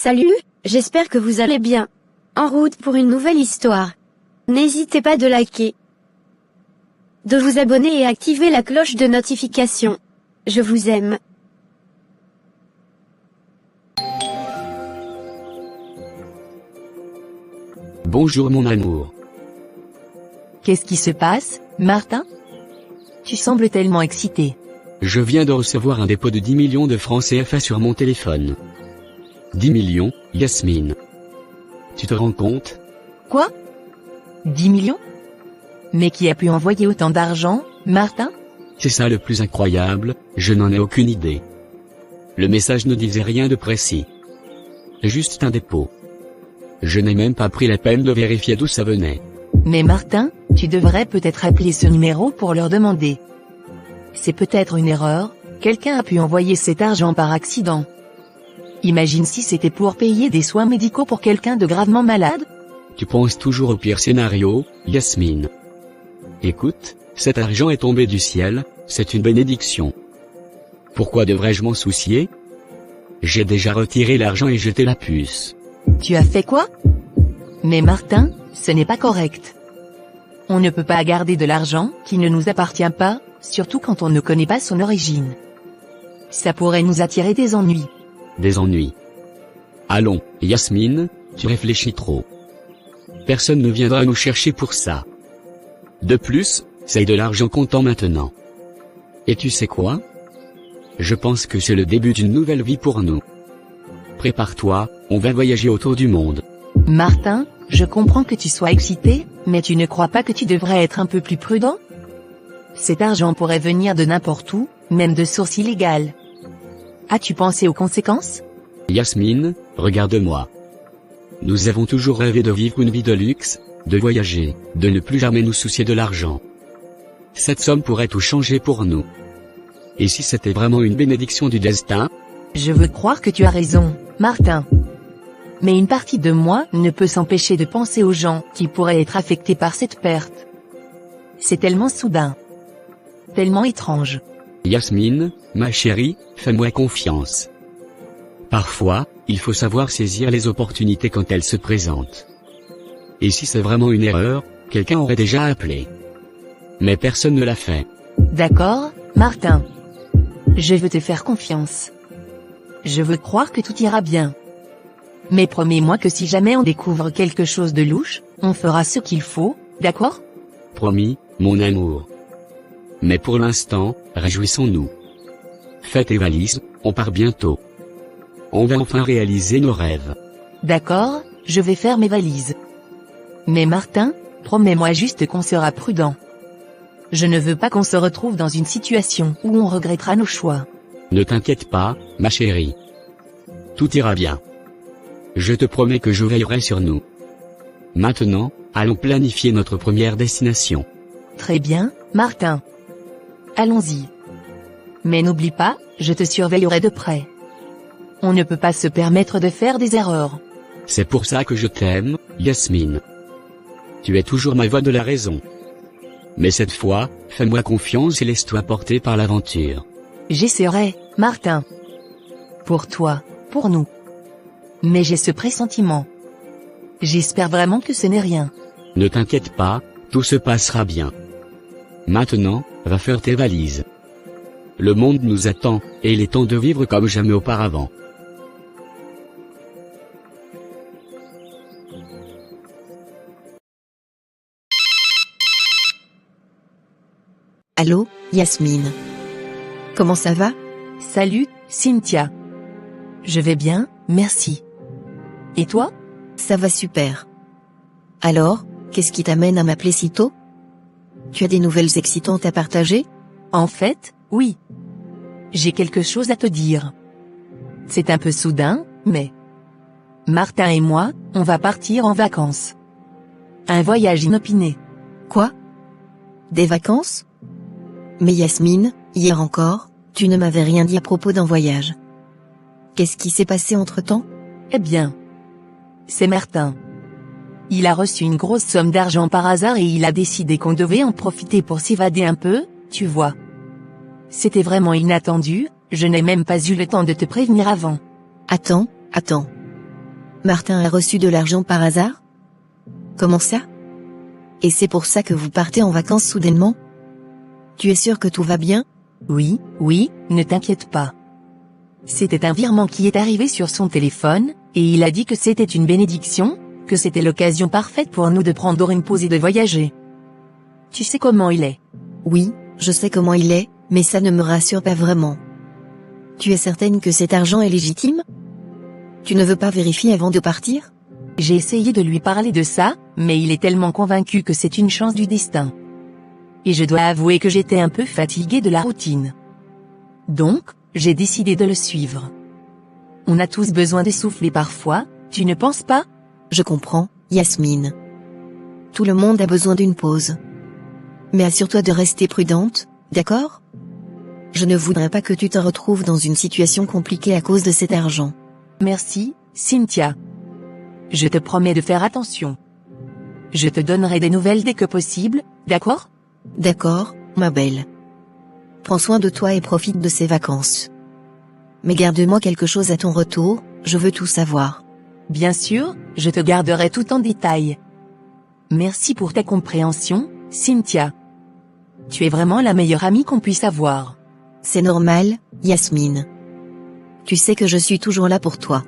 Salut, j'espère que vous allez bien. En route pour une nouvelle histoire. N'hésitez pas de liker, de vous abonner et activer la cloche de notification. Je vous aime. Bonjour mon amour. Qu'est-ce qui se passe, Martin? Tu sembles tellement excité. Je viens de recevoir un dépôt de 10 millions de francs CFA sur mon téléphone. 10 millions, Yasmine. Tu te rends compte? Quoi? 10 millions? Mais qui a pu envoyer autant d'argent, Martin? C'est ça le plus incroyable, je n'en ai aucune idée. Le message ne disait rien de précis. Juste un dépôt. Je n'ai même pas pris la peine de vérifier d'où ça venait. Mais Martin, tu devrais peut-être appeler ce numéro pour leur demander. C'est peut-être une erreur, quelqu'un a pu envoyer cet argent par accident. Imagine si c'était pour payer des soins médicaux pour quelqu'un de gravement malade? Tu penses toujours au pire scénario, Yasmine. Écoute, cet argent est tombé du ciel, c'est une bénédiction. Pourquoi devrais-je m'en soucier? J'ai déjà retiré l'argent et jeté la puce. Tu as fait quoi? Mais Martin, ce n'est pas correct. On ne peut pas garder de l'argent qui ne nous appartient pas, surtout quand on ne connaît pas son origine. Ça pourrait nous attirer des ennuis. Des ennuis. Allons, Yasmine, tu réfléchis trop. Personne ne viendra nous chercher pour ça. De plus, c'est de l'argent comptant maintenant. Et tu sais quoi? Je pense que c'est le début d'une nouvelle vie pour nous. Prépare-toi, on va voyager autour du monde. Martin, je comprends que tu sois excité, mais tu ne crois pas que tu devrais être un peu plus prudent? Cet argent pourrait venir de n'importe où, même de sources illégales. As-tu pensé aux conséquences? Yasmine, regarde-moi. Nous avons toujours rêvé de vivre une vie de luxe, de voyager, de ne plus jamais nous soucier de l'argent. Cette somme pourrait tout changer pour nous. Et si c'était vraiment une bénédiction du destin? Je veux croire que tu as raison, Martin. Mais une partie de moi ne peut s'empêcher de penser aux gens qui pourraient être affectés par cette perte. C'est tellement soudain. Tellement étrange. Yasmine, ma chérie, fais-moi confiance. Parfois, il faut savoir saisir les opportunités quand elles se présentent. Et si c'est vraiment une erreur, quelqu'un aurait déjà appelé. Mais personne ne l'a fait. D'accord, Martin. Je veux te faire confiance. Je veux croire que tout ira bien. Mais promets-moi que si jamais on découvre quelque chose de louche, on fera ce qu'il faut, d'accord? Promis, mon amour. Mais pour l'instant, réjouissons-nous. Fais tes valises, on part bientôt. On va enfin réaliser nos rêves. D'accord, je vais faire mes valises. Mais Martin, promets-moi juste qu'on sera prudent. Je ne veux pas qu'on se retrouve dans une situation où on regrettera nos choix. Ne t'inquiète pas, ma chérie. Tout ira bien. Je te promets que je veillerai sur nous. Maintenant, allons planifier notre première destination. Très bien, Martin. Allons-y. Mais n'oublie pas, je te surveillerai de près. On ne peut pas se permettre de faire des erreurs. C'est pour ça que je t'aime, Yasmine. Tu es toujours ma voix de la raison. Mais cette fois, fais-moi confiance et laisse-toi porter par l'aventure. J'essaierai, Martin. Pour toi, pour nous. Mais j'ai ce pressentiment. J'espère vraiment que ce n'est rien. Ne t'inquiète pas, tout se passera bien. Maintenant, va faire tes valises. Le monde nous attend, et il est temps de vivre comme jamais auparavant. Allô, Yasmine. Comment ça va? Salut, Cynthia. Je vais bien, merci. Et toi? Ça va super. Alors, qu'est-ce qui t'amène à m'appeler si tôt? Tu as des nouvelles excitantes à partager? En fait, oui. J'ai quelque chose à te dire. C'est un peu soudain, mais... Martin et moi, on va partir en vacances. Un voyage inopiné. Quoi? Des vacances? Mais Yasmine, hier encore, tu ne m'avais rien dit à propos d'un voyage. Qu'est-ce qui s'est passé entre-temps? Eh bien, c'est Martin. Il a reçu une grosse somme d'argent par hasard et il a décidé qu'on devait en profiter pour s'évader un peu, tu vois. C'était vraiment inattendu, je n'ai même pas eu le temps de te prévenir avant. Attends. Martin a reçu de l'argent par hasard? Comment ça? Et c'est pour ça que vous partez en vacances soudainement? Tu es sûr que tout va bien? Oui, ne t'inquiète pas. C'était un virement qui est arrivé sur son téléphone, et il a dit que c'était une bénédiction, que c'était l'occasion parfaite pour nous de prendre une pause et de voyager. Tu sais comment il est. Oui, je sais comment il est, mais ça ne me rassure pas vraiment. Tu es certaine que cet argent est légitime? Tu ne veux pas vérifier avant de partir? J'ai essayé de lui parler de ça, mais il est tellement convaincu que c'est une chance du destin. Et je dois avouer que j'étais un peu fatiguée de la routine. Donc, j'ai décidé de le suivre. On a tous besoin de souffler parfois, tu ne penses pas? Je comprends, Yasmine. Tout le monde a besoin d'une pause. Mais assure-toi de rester prudente, d'accord? Je ne voudrais pas que tu te retrouves dans une situation compliquée à cause de cet argent. Merci, Cynthia. Je te promets de faire attention. Je te donnerai des nouvelles dès que possible, d'accord? D'accord, ma belle. Prends soin de toi et profite de ces vacances. Mais garde-moi quelque chose à ton retour, je veux tout savoir. Bien sûr, je te garderai tout en détail. Merci pour ta compréhension, Cynthia. Tu es vraiment la meilleure amie qu'on puisse avoir. C'est normal, Yasmine. Tu sais que je suis toujours là pour toi.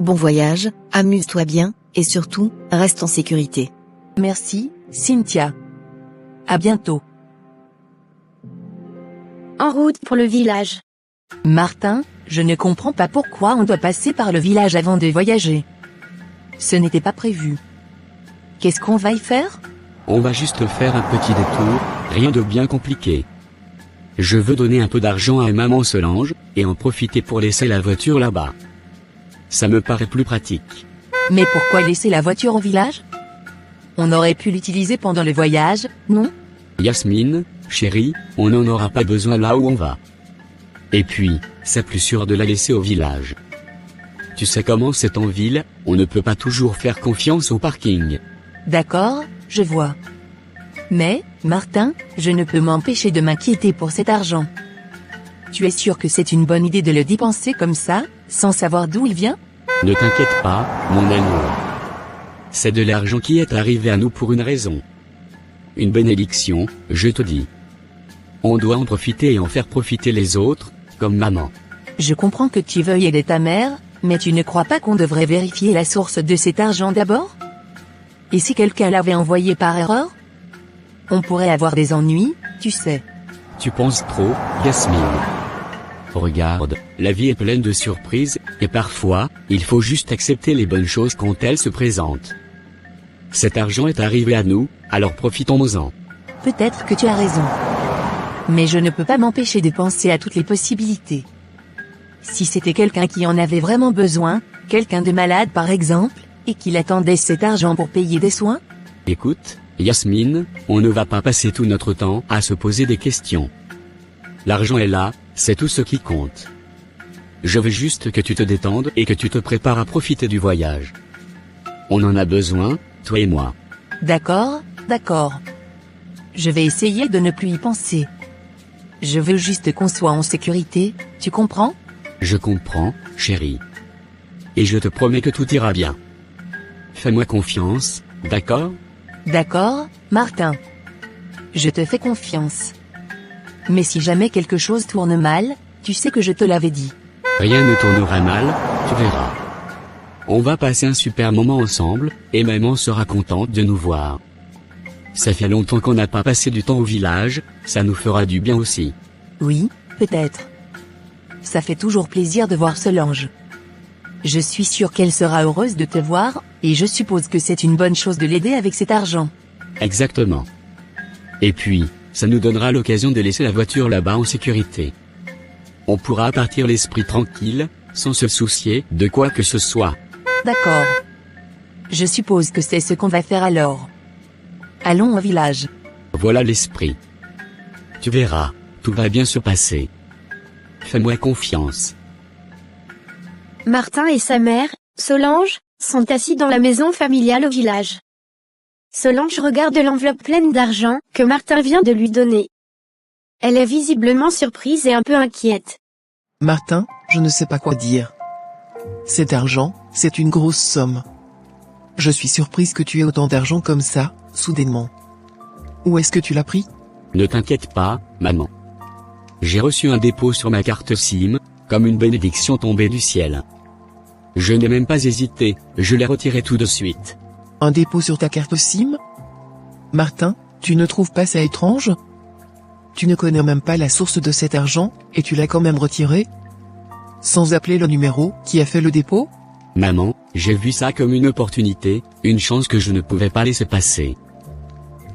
Bon voyage, amuse-toi bien, et surtout, reste en sécurité. Merci, Cynthia. À bientôt. En route pour le village. Martin, je ne comprends pas pourquoi on doit passer par le village avant de voyager. Ce n'était pas prévu. Qu'est-ce qu'on va y faire? On va juste faire un petit détour, rien de bien compliqué. Je veux donner un peu d'argent à maman Solange, et en profiter pour laisser la voiture là-bas. Ça me paraît plus pratique. Mais pourquoi laisser la voiture au village? On aurait pu l'utiliser pendant le voyage, non? Yasmine, chérie, on n'en aura pas besoin là où on va. Et puis, c'est plus sûr de la laisser au village. Tu sais comment c'est en ville, on ne peut pas toujours faire confiance au parking. D'accord, je vois. Mais, Martin, je ne peux m'empêcher de m'inquiéter pour cet argent. Tu es sûr que c'est une bonne idée de le dépenser comme ça, sans savoir d'où il vient? Ne t'inquiète pas, mon amour. C'est de l'argent qui est arrivé à nous pour une raison. Une bénédiction, je te dis. On doit en profiter et en faire profiter les autres, comme maman. Je comprends que tu veuilles aider ta mère, mais tu ne crois pas qu'on devrait vérifier la source de cet argent d'abord? Et si quelqu'un l'avait envoyé par erreur? On pourrait avoir des ennuis, tu sais. Tu penses trop, Yasmine. Regarde, la vie est pleine de surprises, et parfois, il faut juste accepter les bonnes choses quand elles se présentent. Cet argent est arrivé à nous, alors profitons-en. Peut-être que tu as raison. Mais je ne peux pas m'empêcher de penser à toutes les possibilités. Si c'était quelqu'un qui en avait vraiment besoin, quelqu'un de malade par exemple, et qu'il attendait cet argent pour payer des soins? Écoute, Yasmine, on ne va pas passer tout notre temps à se poser des questions. L'argent est là, c'est tout ce qui compte. Je veux juste que tu te détendes et que tu te prépares à profiter du voyage. On en a besoin, toi et moi. D'accord. Je vais essayer de ne plus y penser. Je veux juste qu'on soit en sécurité, tu comprends? Je comprends, chérie. Et je te promets que tout ira bien. Fais-moi confiance, d'accord? D'accord, Martin. Je te fais confiance. Mais si jamais quelque chose tourne mal, tu sais que je te l'avais dit. Rien ne tournera mal, tu verras. On va passer un super moment ensemble, et maman sera contente de nous voir. Ça fait longtemps qu'on n'a pas passé du temps au village, ça nous fera du bien aussi. Oui, peut-être. Ça fait toujours plaisir de voir Solange. Je suis sûre qu'elle sera heureuse de te voir, et je suppose que c'est une bonne chose de l'aider avec cet argent. Exactement. Et puis, ça nous donnera l'occasion de laisser la voiture là-bas en sécurité. On pourra partir l'esprit tranquille, sans se soucier de quoi que ce soit. D'accord. Je suppose que c'est ce qu'on va faire alors. Allons au village. Voilà l'esprit. Tu verras, tout va bien se passer. Fais-moi confiance. Martin et sa mère, Solange, sont assis dans la maison familiale au village. Solange regarde l'enveloppe pleine d'argent que Martin vient de lui donner. Elle est visiblement surprise et un peu inquiète. Martin, je ne sais pas quoi dire. Cet argent, c'est une grosse somme. Je suis surprise que tu aies autant d'argent comme ça, soudainement. Où est-ce que tu l'as pris? Ne t'inquiète pas, maman. J'ai reçu un dépôt sur ma carte SIM, comme une bénédiction tombée du ciel. Je n'ai même pas hésité, je l'ai retiré tout de suite. Un dépôt sur ta carte SIM? Martin, tu ne trouves pas ça étrange? Tu ne connais même pas la source de cet argent, et tu l'as quand même retiré? Sans appeler le numéro qui a fait le dépôt? Maman, j'ai vu ça comme une opportunité, une chance que je ne pouvais pas laisser passer.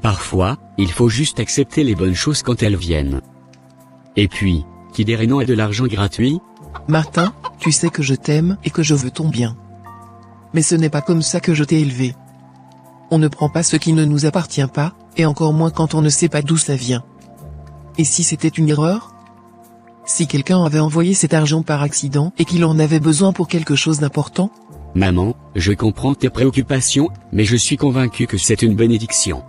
Parfois, il faut juste accepter les bonnes choses quand elles viennent. Et puis, qui dirait non à de l'argent gratuit? Martin, tu sais que je t'aime et que je veux ton bien. Mais ce n'est pas comme ça que je t'ai élevé. On ne prend pas ce qui ne nous appartient pas, et encore moins quand on ne sait pas d'où ça vient. Et si c'était une erreur? Si quelqu'un avait envoyé cet argent par accident et qu'il en avait besoin pour quelque chose d'important? Maman, je comprends tes préoccupations, mais je suis convaincu que c'est une bénédiction.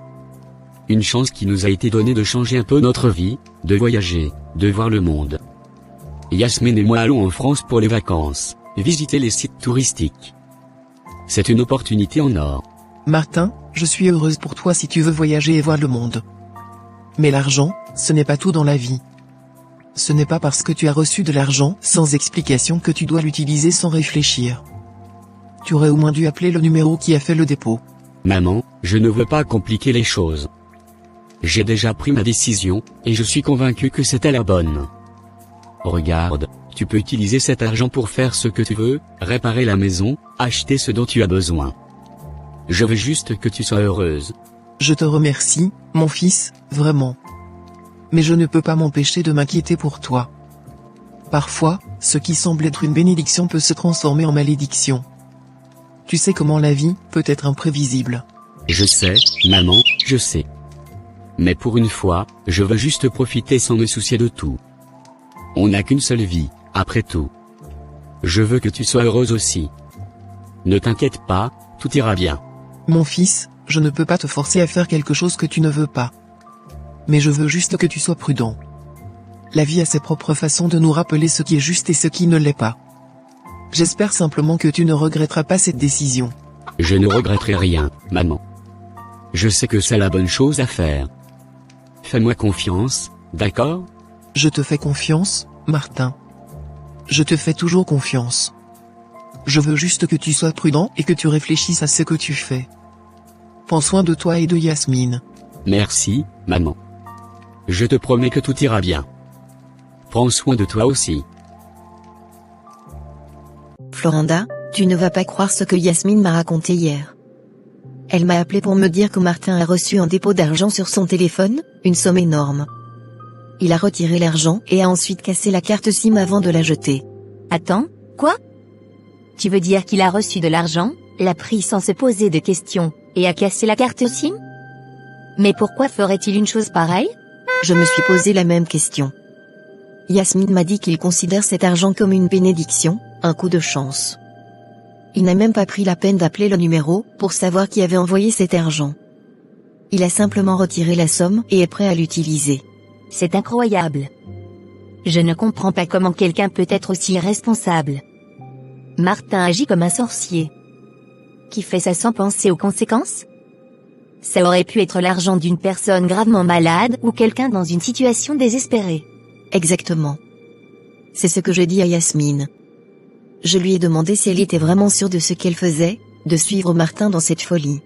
Une chance qui nous a été donnée de changer un peu notre vie, de voyager, de voir le monde. Yasmine et moi allons en France pour les vacances, visiter les sites touristiques. C'est une opportunité en or. Martin, je suis heureuse pour toi si tu veux voyager et voir le monde. Mais l'argent, ce n'est pas tout dans la vie. Ce n'est pas parce que tu as reçu de l'argent sans explication que tu dois l'utiliser sans réfléchir. Tu aurais au moins dû appeler le numéro qui a fait le dépôt. Maman, je ne veux pas compliquer les choses. J'ai déjà pris ma décision, et je suis convaincu que c'était la bonne. Regarde, tu peux utiliser cet argent pour faire ce que tu veux, réparer la maison, acheter ce dont tu as besoin. Je veux juste que tu sois heureuse. Je te remercie, mon fils, vraiment. Mais je ne peux pas m'empêcher de m'inquiéter pour toi. Parfois, ce qui semble être une bénédiction peut se transformer en malédiction. Tu sais comment la vie peut être imprévisible. Je sais, maman, je sais. Mais pour une fois, je veux juste profiter sans me soucier de tout. On n'a qu'une seule vie, après tout. Je veux que tu sois heureuse aussi. Ne t'inquiète pas, tout ira bien. Mon fils, je ne peux pas te forcer à faire quelque chose que tu ne veux pas. Mais je veux juste que tu sois prudent. La vie a ses propres façons de nous rappeler ce qui est juste et ce qui ne l'est pas. J'espère simplement que tu ne regretteras pas cette décision. Je ne regretterai rien, maman. Je sais que c'est la bonne chose à faire. Fais-moi confiance, d'accord? Je te fais confiance, Martin. Je te fais toujours confiance. Je veux juste que tu sois prudent et que tu réfléchisses à ce que tu fais. Prends soin de toi et de Yasmine. Merci, maman. Je te promets que tout ira bien. Prends soin de toi aussi. Florinda, tu ne vas pas croire ce que Yasmine m'a raconté hier. Elle m'a appelé pour me dire que Martin a reçu un dépôt d'argent sur son téléphone, une somme énorme. Il a retiré l'argent et a ensuite cassé la carte SIM avant de la jeter. Attends, quoi? Tu veux dire qu'il a reçu de l'argent, l'a pris sans se poser de questions, et a cassé la carte SIM? Mais pourquoi ferait-il une chose pareille? Je me suis posé la même question. Yasmine m'a dit qu'il considère cet argent comme une bénédiction, un coup de chance. Il n'a même pas pris la peine d'appeler le numéro pour savoir qui avait envoyé cet argent. Il a simplement retiré la somme et est prêt à l'utiliser. C'est incroyable. Je ne comprends pas comment quelqu'un peut être aussi irresponsable. Martin agit comme un sorcier. Qui fait ça sans penser aux conséquences? Ça aurait pu être l'argent d'une personne gravement malade ou quelqu'un dans une situation désespérée. Exactement. C'est ce que je dis à Yasmine. Je lui ai demandé si elle était vraiment sûre de ce qu'elle faisait, de suivre Martin dans cette folie.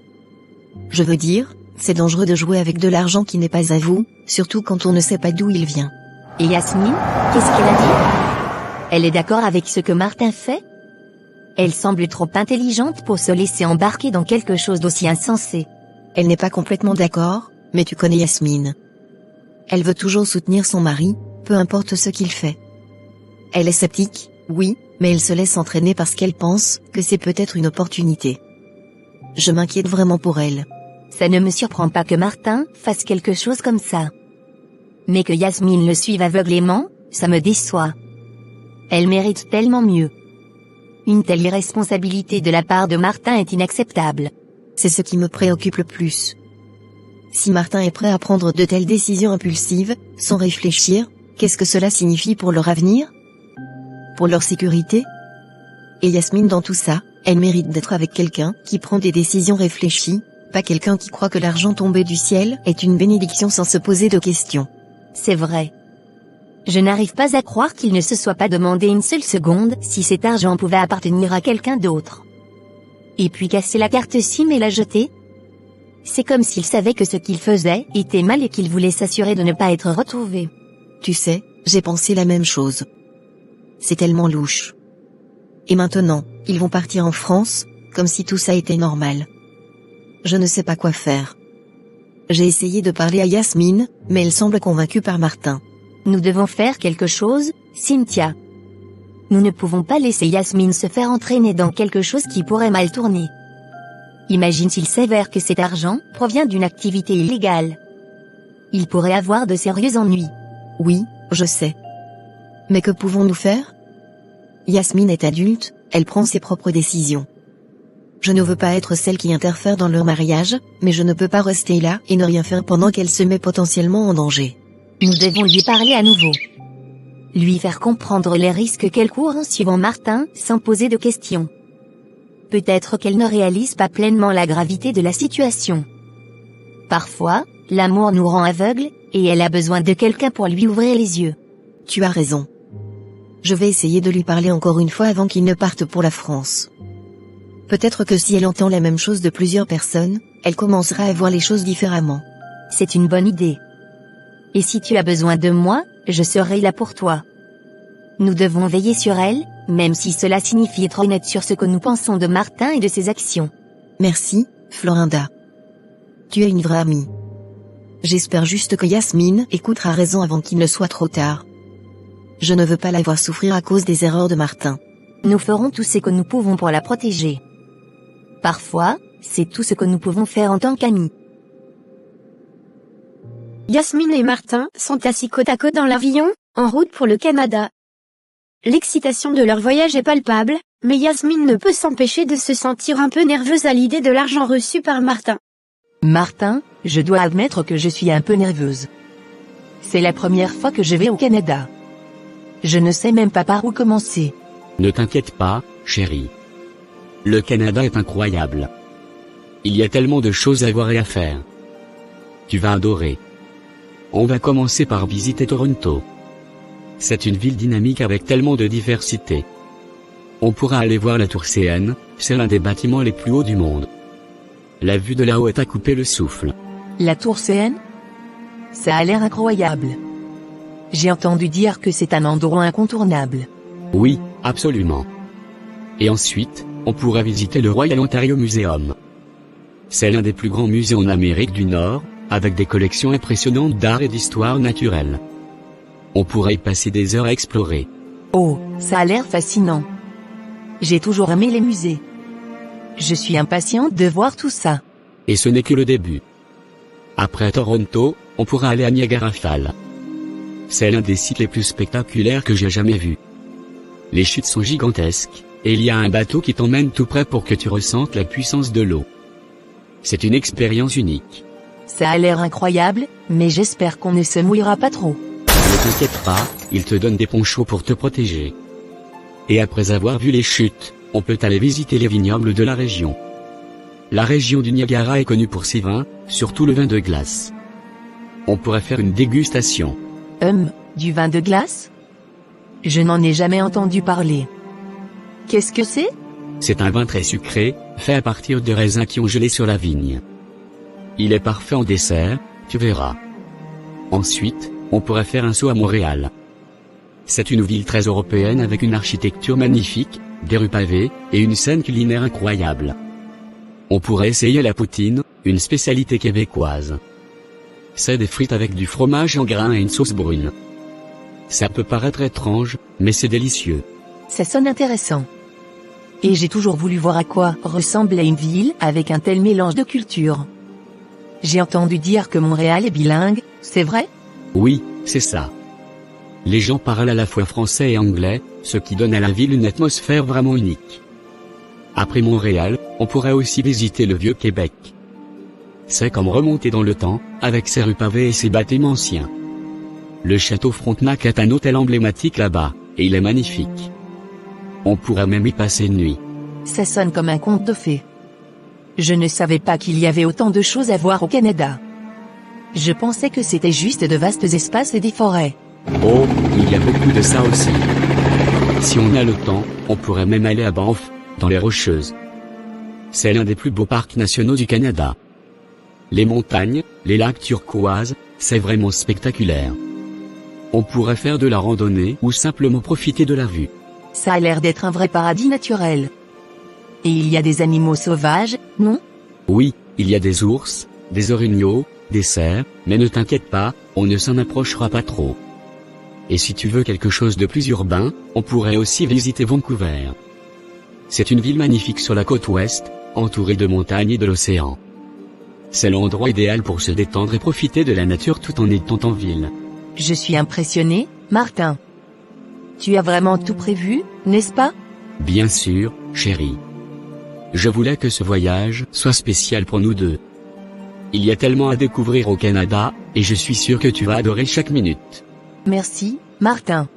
Je veux dire, c'est dangereux de jouer avec de l'argent qui n'est pas à vous, surtout quand on ne sait pas d'où il vient. Et Yasmine, qu'est-ce qu'elle a dit? Elle est d'accord avec ce que Martin fait? Elle semble trop intelligente pour se laisser embarquer dans quelque chose d'aussi insensé. Elle n'est pas complètement d'accord, mais tu connais Yasmine. Elle veut toujours soutenir son mari, peu importe ce qu'il fait. Elle est sceptique, oui, mais elle se laisse entraîner parce qu'elle pense que c'est peut-être une opportunité. Je m'inquiète vraiment pour elle. Ça ne me surprend pas que Martin fasse quelque chose comme ça. Mais que Yasmine le suive aveuglément, ça me déçoit. Elle mérite tellement mieux. Une telle irresponsabilité de la part de Martin est inacceptable. C'est ce qui me préoccupe le plus. Si Martin est prêt à prendre de telles décisions impulsives, sans réfléchir, qu'est-ce que cela signifie pour leur avenir? Pour leur sécurité? Et Yasmine dans tout ça, elle mérite d'être avec quelqu'un qui prend des décisions réfléchies, pas quelqu'un qui croit que l'argent tombé du ciel est une bénédiction sans se poser de questions. C'est vrai. Je n'arrive pas à croire qu'il ne se soit pas demandé une seule seconde si cet argent pouvait appartenir à quelqu'un d'autre. Et puis casser la carte SIM et la jeter? C'est comme s'il savait que ce qu'il faisait était mal et qu'il voulait s'assurer de ne pas être retrouvé. Tu sais, j'ai pensé la même chose. C'est tellement louche. Et maintenant, ils vont partir en France, comme si tout ça était normal. Je ne sais pas quoi faire. J'ai essayé de parler à Yasmine, mais elle semble convaincue par Martin. Nous devons faire quelque chose, Cynthia. Nous ne pouvons pas laisser Yasmine se faire entraîner dans quelque chose qui pourrait mal tourner. Imagine s'il s'avère que cet argent provient d'une activité illégale. Il pourrait avoir de sérieux ennuis. Oui, je sais. Mais que pouvons-nous faire? Yasmine est adulte, elle prend ses propres décisions. Je ne veux pas être celle qui interfère dans leur mariage, mais je ne peux pas rester là et ne rien faire pendant qu'elle se met potentiellement en danger. Nous devons lui parler à nouveau. Lui faire comprendre les risques qu'elle court en suivant Martin sans poser de questions. Peut-être qu'elle ne réalise pas pleinement la gravité de la situation. Parfois, l'amour nous rend aveugles, et elle a besoin de quelqu'un pour lui ouvrir les yeux. Tu as raison. Je vais essayer de lui parler encore une fois avant qu'il ne parte pour la France. Peut-être que si elle entend la même chose de plusieurs personnes, elle commencera à voir les choses différemment. C'est une bonne idée. Et si tu as besoin de moi, je serai là pour toi. Nous devons veiller sur elle, même si cela signifie être honnête sur ce que nous pensons de Martin et de ses actions. Merci, Florinda. Tu es une vraie amie. J'espère juste que Yasmine écoutera raison avant qu'il ne soit trop tard. Je ne veux pas la voir souffrir à cause des erreurs de Martin. Nous ferons tout ce que nous pouvons pour la protéger. Parfois, c'est tout ce que nous pouvons faire en tant qu'amis. Yasmine et Martin sont assis côte à côte dans l'avion, en route pour le Canada. L'excitation de leur voyage est palpable, mais Yasmine ne peut s'empêcher de se sentir un peu nerveuse à l'idée de l'argent reçu par Martin. Martin, je dois admettre que je suis un peu nerveuse. C'est la première fois que je vais au Canada. Je ne sais même pas par où commencer. Ne t'inquiète pas, chérie. Le Canada est incroyable. Il y a tellement de choses à voir et à faire. Tu vas adorer. On va commencer par visiter Toronto. C'est une ville dynamique avec tellement de diversité. On pourra aller voir la tour CN, c'est l'un des bâtiments les plus hauts du monde. La vue de là-haut est à couper le souffle. La tour CN? Ça a l'air incroyable. J'ai entendu dire que c'est un endroit incontournable. Oui, absolument. Et ensuite, on pourra visiter le Royal Ontario Museum. C'est l'un des plus grands musées en Amérique du Nord, avec des collections impressionnantes d'art et d'histoire naturelle. On pourrait y passer des heures à explorer. Oh, ça a l'air fascinant. J'ai toujours aimé les musées. Je suis impatiente de voir tout ça. Et ce n'est que le début. Après Toronto, on pourra aller à Niagara Falls. C'est l'un des sites les plus spectaculaires que j'ai jamais vus. Les chutes sont gigantesques, et il y a un bateau qui t'emmène tout près pour que tu ressentes la puissance de l'eau. C'est une expérience unique. Ça a l'air incroyable, mais j'espère qu'on ne se mouillera pas trop. Ne t'inquiète pas, il te donne des ponchos pour te protéger. Et après avoir vu les chutes, on peut aller visiter les vignobles de la région. La région du Niagara est connue pour ses vins, surtout le vin de glace. On pourrait faire une dégustation. Du vin de glace? Je n'en ai jamais entendu parler. Qu'est-ce que c'est? C'est un vin très sucré, fait à partir de raisins qui ont gelé sur la vigne. Il est parfait en dessert, tu verras. Ensuite, on pourrait faire un saut à Montréal. C'est une ville très européenne avec une architecture magnifique, des rues pavées, et une scène culinaire incroyable. On pourrait essayer la poutine, une spécialité québécoise. C'est des frites avec du fromage en grains et une sauce brune. Ça peut paraître étrange, mais c'est délicieux. Ça sonne intéressant. Et j'ai toujours voulu voir à quoi ressemblait une ville avec un tel mélange de cultures. J'ai entendu dire que Montréal est bilingue, c'est vrai? Oui, c'est ça. Les gens parlent à la fois français et anglais, ce qui donne à la ville une atmosphère vraiment unique. Après Montréal, on pourrait aussi visiter le Vieux-Québec. C'est comme remonter dans le temps, avec ses rues pavées et ses bâtiments anciens. Le château Frontenac est un hôtel emblématique là-bas, et il est magnifique. On pourrait même y passer une nuit. Ça sonne comme un conte de fées. Je ne savais pas qu'il y avait autant de choses à voir au Canada. Je pensais que c'était juste de vastes espaces et des forêts. Oh, il y a beaucoup de ça aussi. Si on a le temps, on pourrait même aller à Banff, dans les Rocheuses. C'est l'un des plus beaux parcs nationaux du Canada. Les montagnes, les lacs turquoises, c'est vraiment spectaculaire. On pourrait faire de la randonnée ou simplement profiter de la vue. Ça a l'air d'être un vrai paradis naturel. Et il y a des animaux sauvages, non? Oui, il y a des ours, des orignaux, des cerfs, mais ne t'inquiète pas, on ne s'en approchera pas trop. Et si tu veux quelque chose de plus urbain, on pourrait aussi visiter Vancouver. C'est une ville magnifique sur la côte ouest, entourée de montagnes et de l'océan. C'est l'endroit idéal pour se détendre et profiter de la nature tout en étant en ville. Je suis impressionné, Martin. Tu as vraiment tout prévu, n'est-ce pas? Bien sûr, chérie. Je voulais que ce voyage soit spécial pour nous deux. Il y a tellement à découvrir au Canada, et je suis sûr que tu vas adorer chaque minute. Merci, Martin.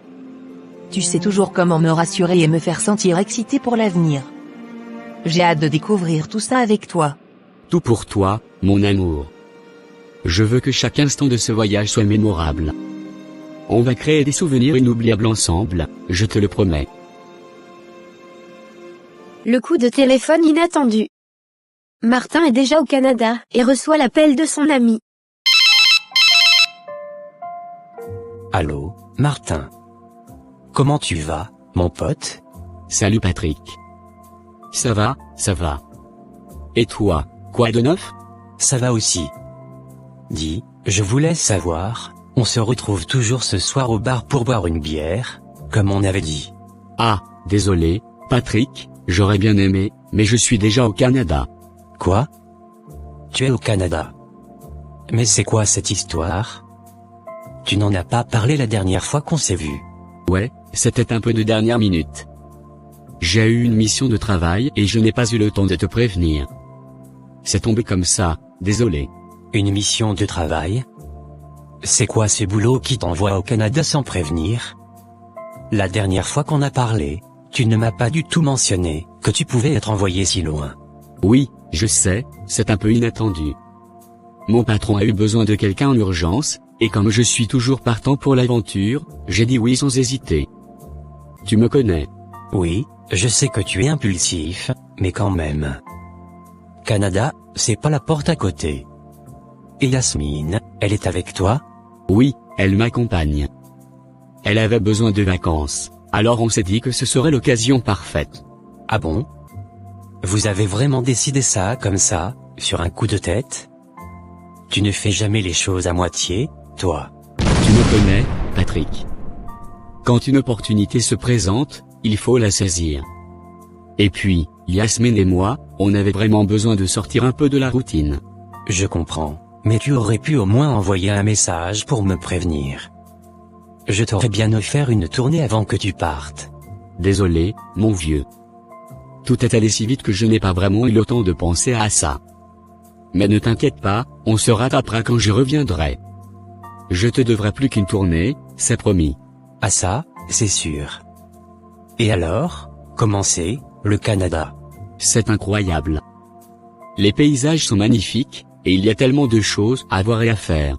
Tu sais toujours comment me rassurer et me faire sentir excité pour l'avenir. J'ai hâte de découvrir tout ça avec toi. Tout pour toi, mon amour. Je veux que chaque instant de ce voyage soit mémorable. On va créer des souvenirs inoubliables ensemble, je te le promets. Le coup de téléphone inattendu. Martin est déjà au Canada et reçoit l'appel de son ami. Allô, Martin. Comment tu vas, mon pote? Salut Patrick. Ça va, ça va. Et toi, quoi de neuf? Ça va aussi. Dis, je voulais savoir, on se retrouve toujours ce soir au bar pour boire une bière, comme on avait dit. Ah, désolé, Patrick, j'aurais bien aimé, mais je suis déjà au Canada. Quoi? Tu es au Canada? Mais c'est quoi cette histoire? Tu n'en as pas parlé la dernière fois qu'on s'est vu. Ouais, c'était un peu de dernière minute. J'ai eu une mission de travail et je n'ai pas eu le temps de te prévenir. C'est tombé comme ça, désolé. Une mission de travail? C'est quoi ce boulot qui t'envoie au Canada sans prévenir? La dernière fois qu'on a parlé, tu ne m'as pas du tout mentionné que tu pouvais être envoyé si loin. Oui, je sais, c'est un peu inattendu. Mon patron a eu besoin de quelqu'un en urgence, et comme je suis toujours partant pour l'aventure, j'ai dit oui sans hésiter. Tu me connais. Oui, je sais que tu es impulsif, mais quand même. Canada, c'est pas la porte à côté. Et Yasmine, elle est avec toi? Oui, elle m'accompagne. Elle avait besoin de vacances, alors on s'est dit que ce serait l'occasion parfaite. Ah bon? Vous avez vraiment décidé ça comme ça, sur un coup de tête? Tu ne fais jamais les choses à moitié, toi. Tu me connais, Patrick. Quand une opportunité se présente, il faut la saisir. Et puis, Yasmine et moi, on avait vraiment besoin de sortir un peu de la routine. Je comprends, mais tu aurais pu au moins envoyer un message pour me prévenir. Je t'aurais bien offert une tournée avant que tu partes. Désolé, mon vieux. Tout est allé si vite que je n'ai pas vraiment eu le temps de penser à ça. Mais ne t'inquiète pas, on se rattrapera quand je reviendrai. Je te devrai plus qu'une tournée, c'est promis. Ah ça, c'est sûr. Et alors, comment c'est, le Canada? C'est incroyable. Les paysages sont magnifiques, et il y a tellement de choses à voir et à faire.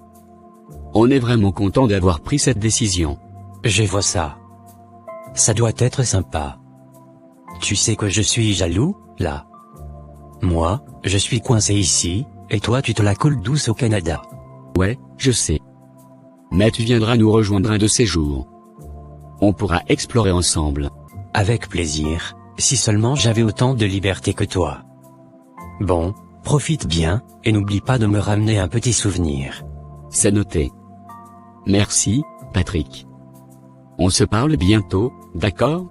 On est vraiment content d'avoir pris cette décision. Je vois ça. Ça doit être sympa. Tu sais que je suis jaloux, là. Moi, je suis coincé ici, et toi tu te la coules douce au Canada. Ouais, je sais. Mais tu viendras nous rejoindre un de ces jours. On pourra explorer ensemble. Avec plaisir, si seulement j'avais autant de liberté que toi. Bon, profite bien, et n'oublie pas de me ramener un petit souvenir. C'est noté. Merci, Patrick. On se parle bientôt, d'accord?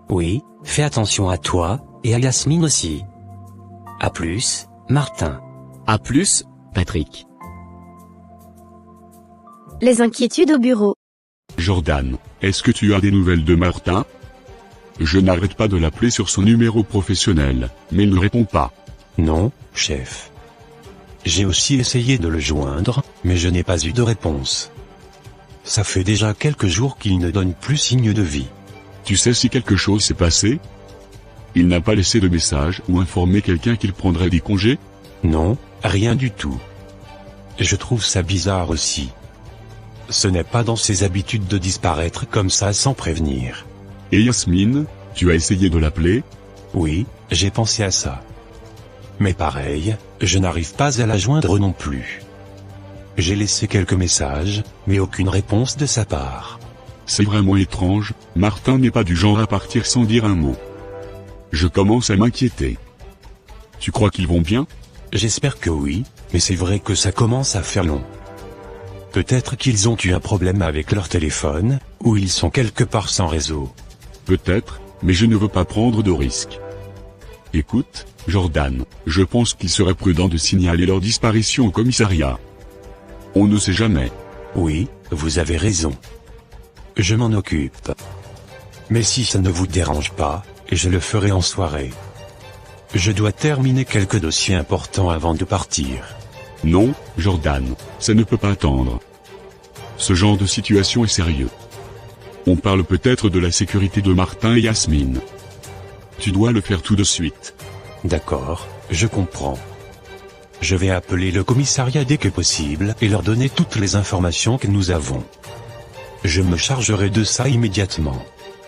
Oui, fais attention à toi, et à Yasmine aussi. À plus, Martin. À plus, Patrick. Les inquiétudes au bureau. Jordan, est-ce que tu as des nouvelles de Martin? Je n'arrête pas de l'appeler sur son numéro professionnel, mais il ne répond pas. Non, chef. J'ai aussi essayé de le joindre, mais je n'ai pas eu de réponse. Ça fait déjà quelques jours qu'il ne donne plus signe de vie. Tu sais si quelque chose s'est passé? Il n'a pas laissé de message ou informé quelqu'un qu'il prendrait des congés? Non, rien du tout. Je trouve ça bizarre aussi. Ce n'est pas dans ses habitudes de disparaître comme ça sans prévenir. Et Yasmine, tu as essayé de l'appeler? Oui, j'ai pensé à ça. Mais pareil, je n'arrive pas à la joindre non plus. J'ai laissé quelques messages, mais aucune réponse de sa part. C'est vraiment étrange, Martin n'est pas du genre à partir sans dire un mot. Je commence à m'inquiéter. Tu crois qu'ils vont bien? J'espère que oui, mais c'est vrai que ça commence à faire long. Peut-être qu'ils ont eu un problème avec leur téléphone, ou ils sont quelque part sans réseau. Peut-être, mais je ne veux pas prendre de risques. Écoute, Jordan, je pense qu'il serait prudent de signaler leur disparition au commissariat. On ne sait jamais. Oui, vous avez raison. Je m'en occupe. Mais si ça ne vous dérange pas, je le ferai en soirée. Je dois terminer quelques dossiers importants avant de partir. Non, Jordan, ça ne peut pas attendre. Ce genre de situation est sérieux. On parle peut-être de la sécurité de Martin et Yasmine. Tu dois le faire tout de suite. D'accord, je comprends. Je vais appeler le commissariat dès que possible et leur donner toutes les informations que nous avons. Je me chargerai de ça immédiatement.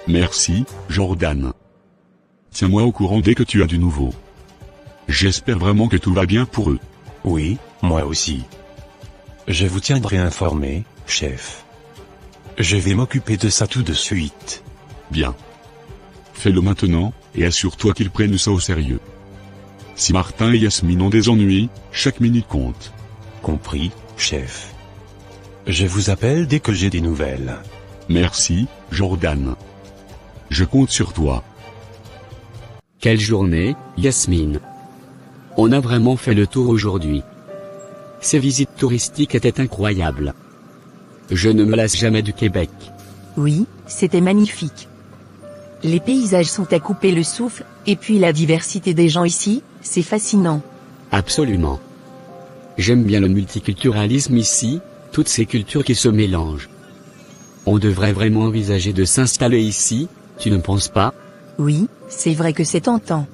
Merci, Jordan. Tiens-moi au courant dès que tu as du nouveau. J'espère vraiment que tout va bien pour eux. Oui, moi aussi. Je vous tiendrai informé, chef. Je vais m'occuper de ça tout de suite. Bien. Fais-le maintenant, et assure-toi qu'ils prennent ça au sérieux. Si Martin et Yasmine ont des ennuis, chaque minute compte. Compris, chef. Je vous appelle dès que j'ai des nouvelles. Merci, Jordan. Je compte sur toi. Quelle journée, Yasmine. On a vraiment fait le tour aujourd'hui. Ces visites touristiques étaient incroyables. Je ne me lasse jamais du Québec. Oui, c'était magnifique. Les paysages sont à couper le souffle, et puis la diversité des gens ici, c'est fascinant. Absolument. J'aime bien le multiculturalisme ici, toutes ces cultures qui se mélangent. On devrait vraiment envisager de s'installer ici, tu ne penses pas? Oui, c'est vrai que c'est tentant.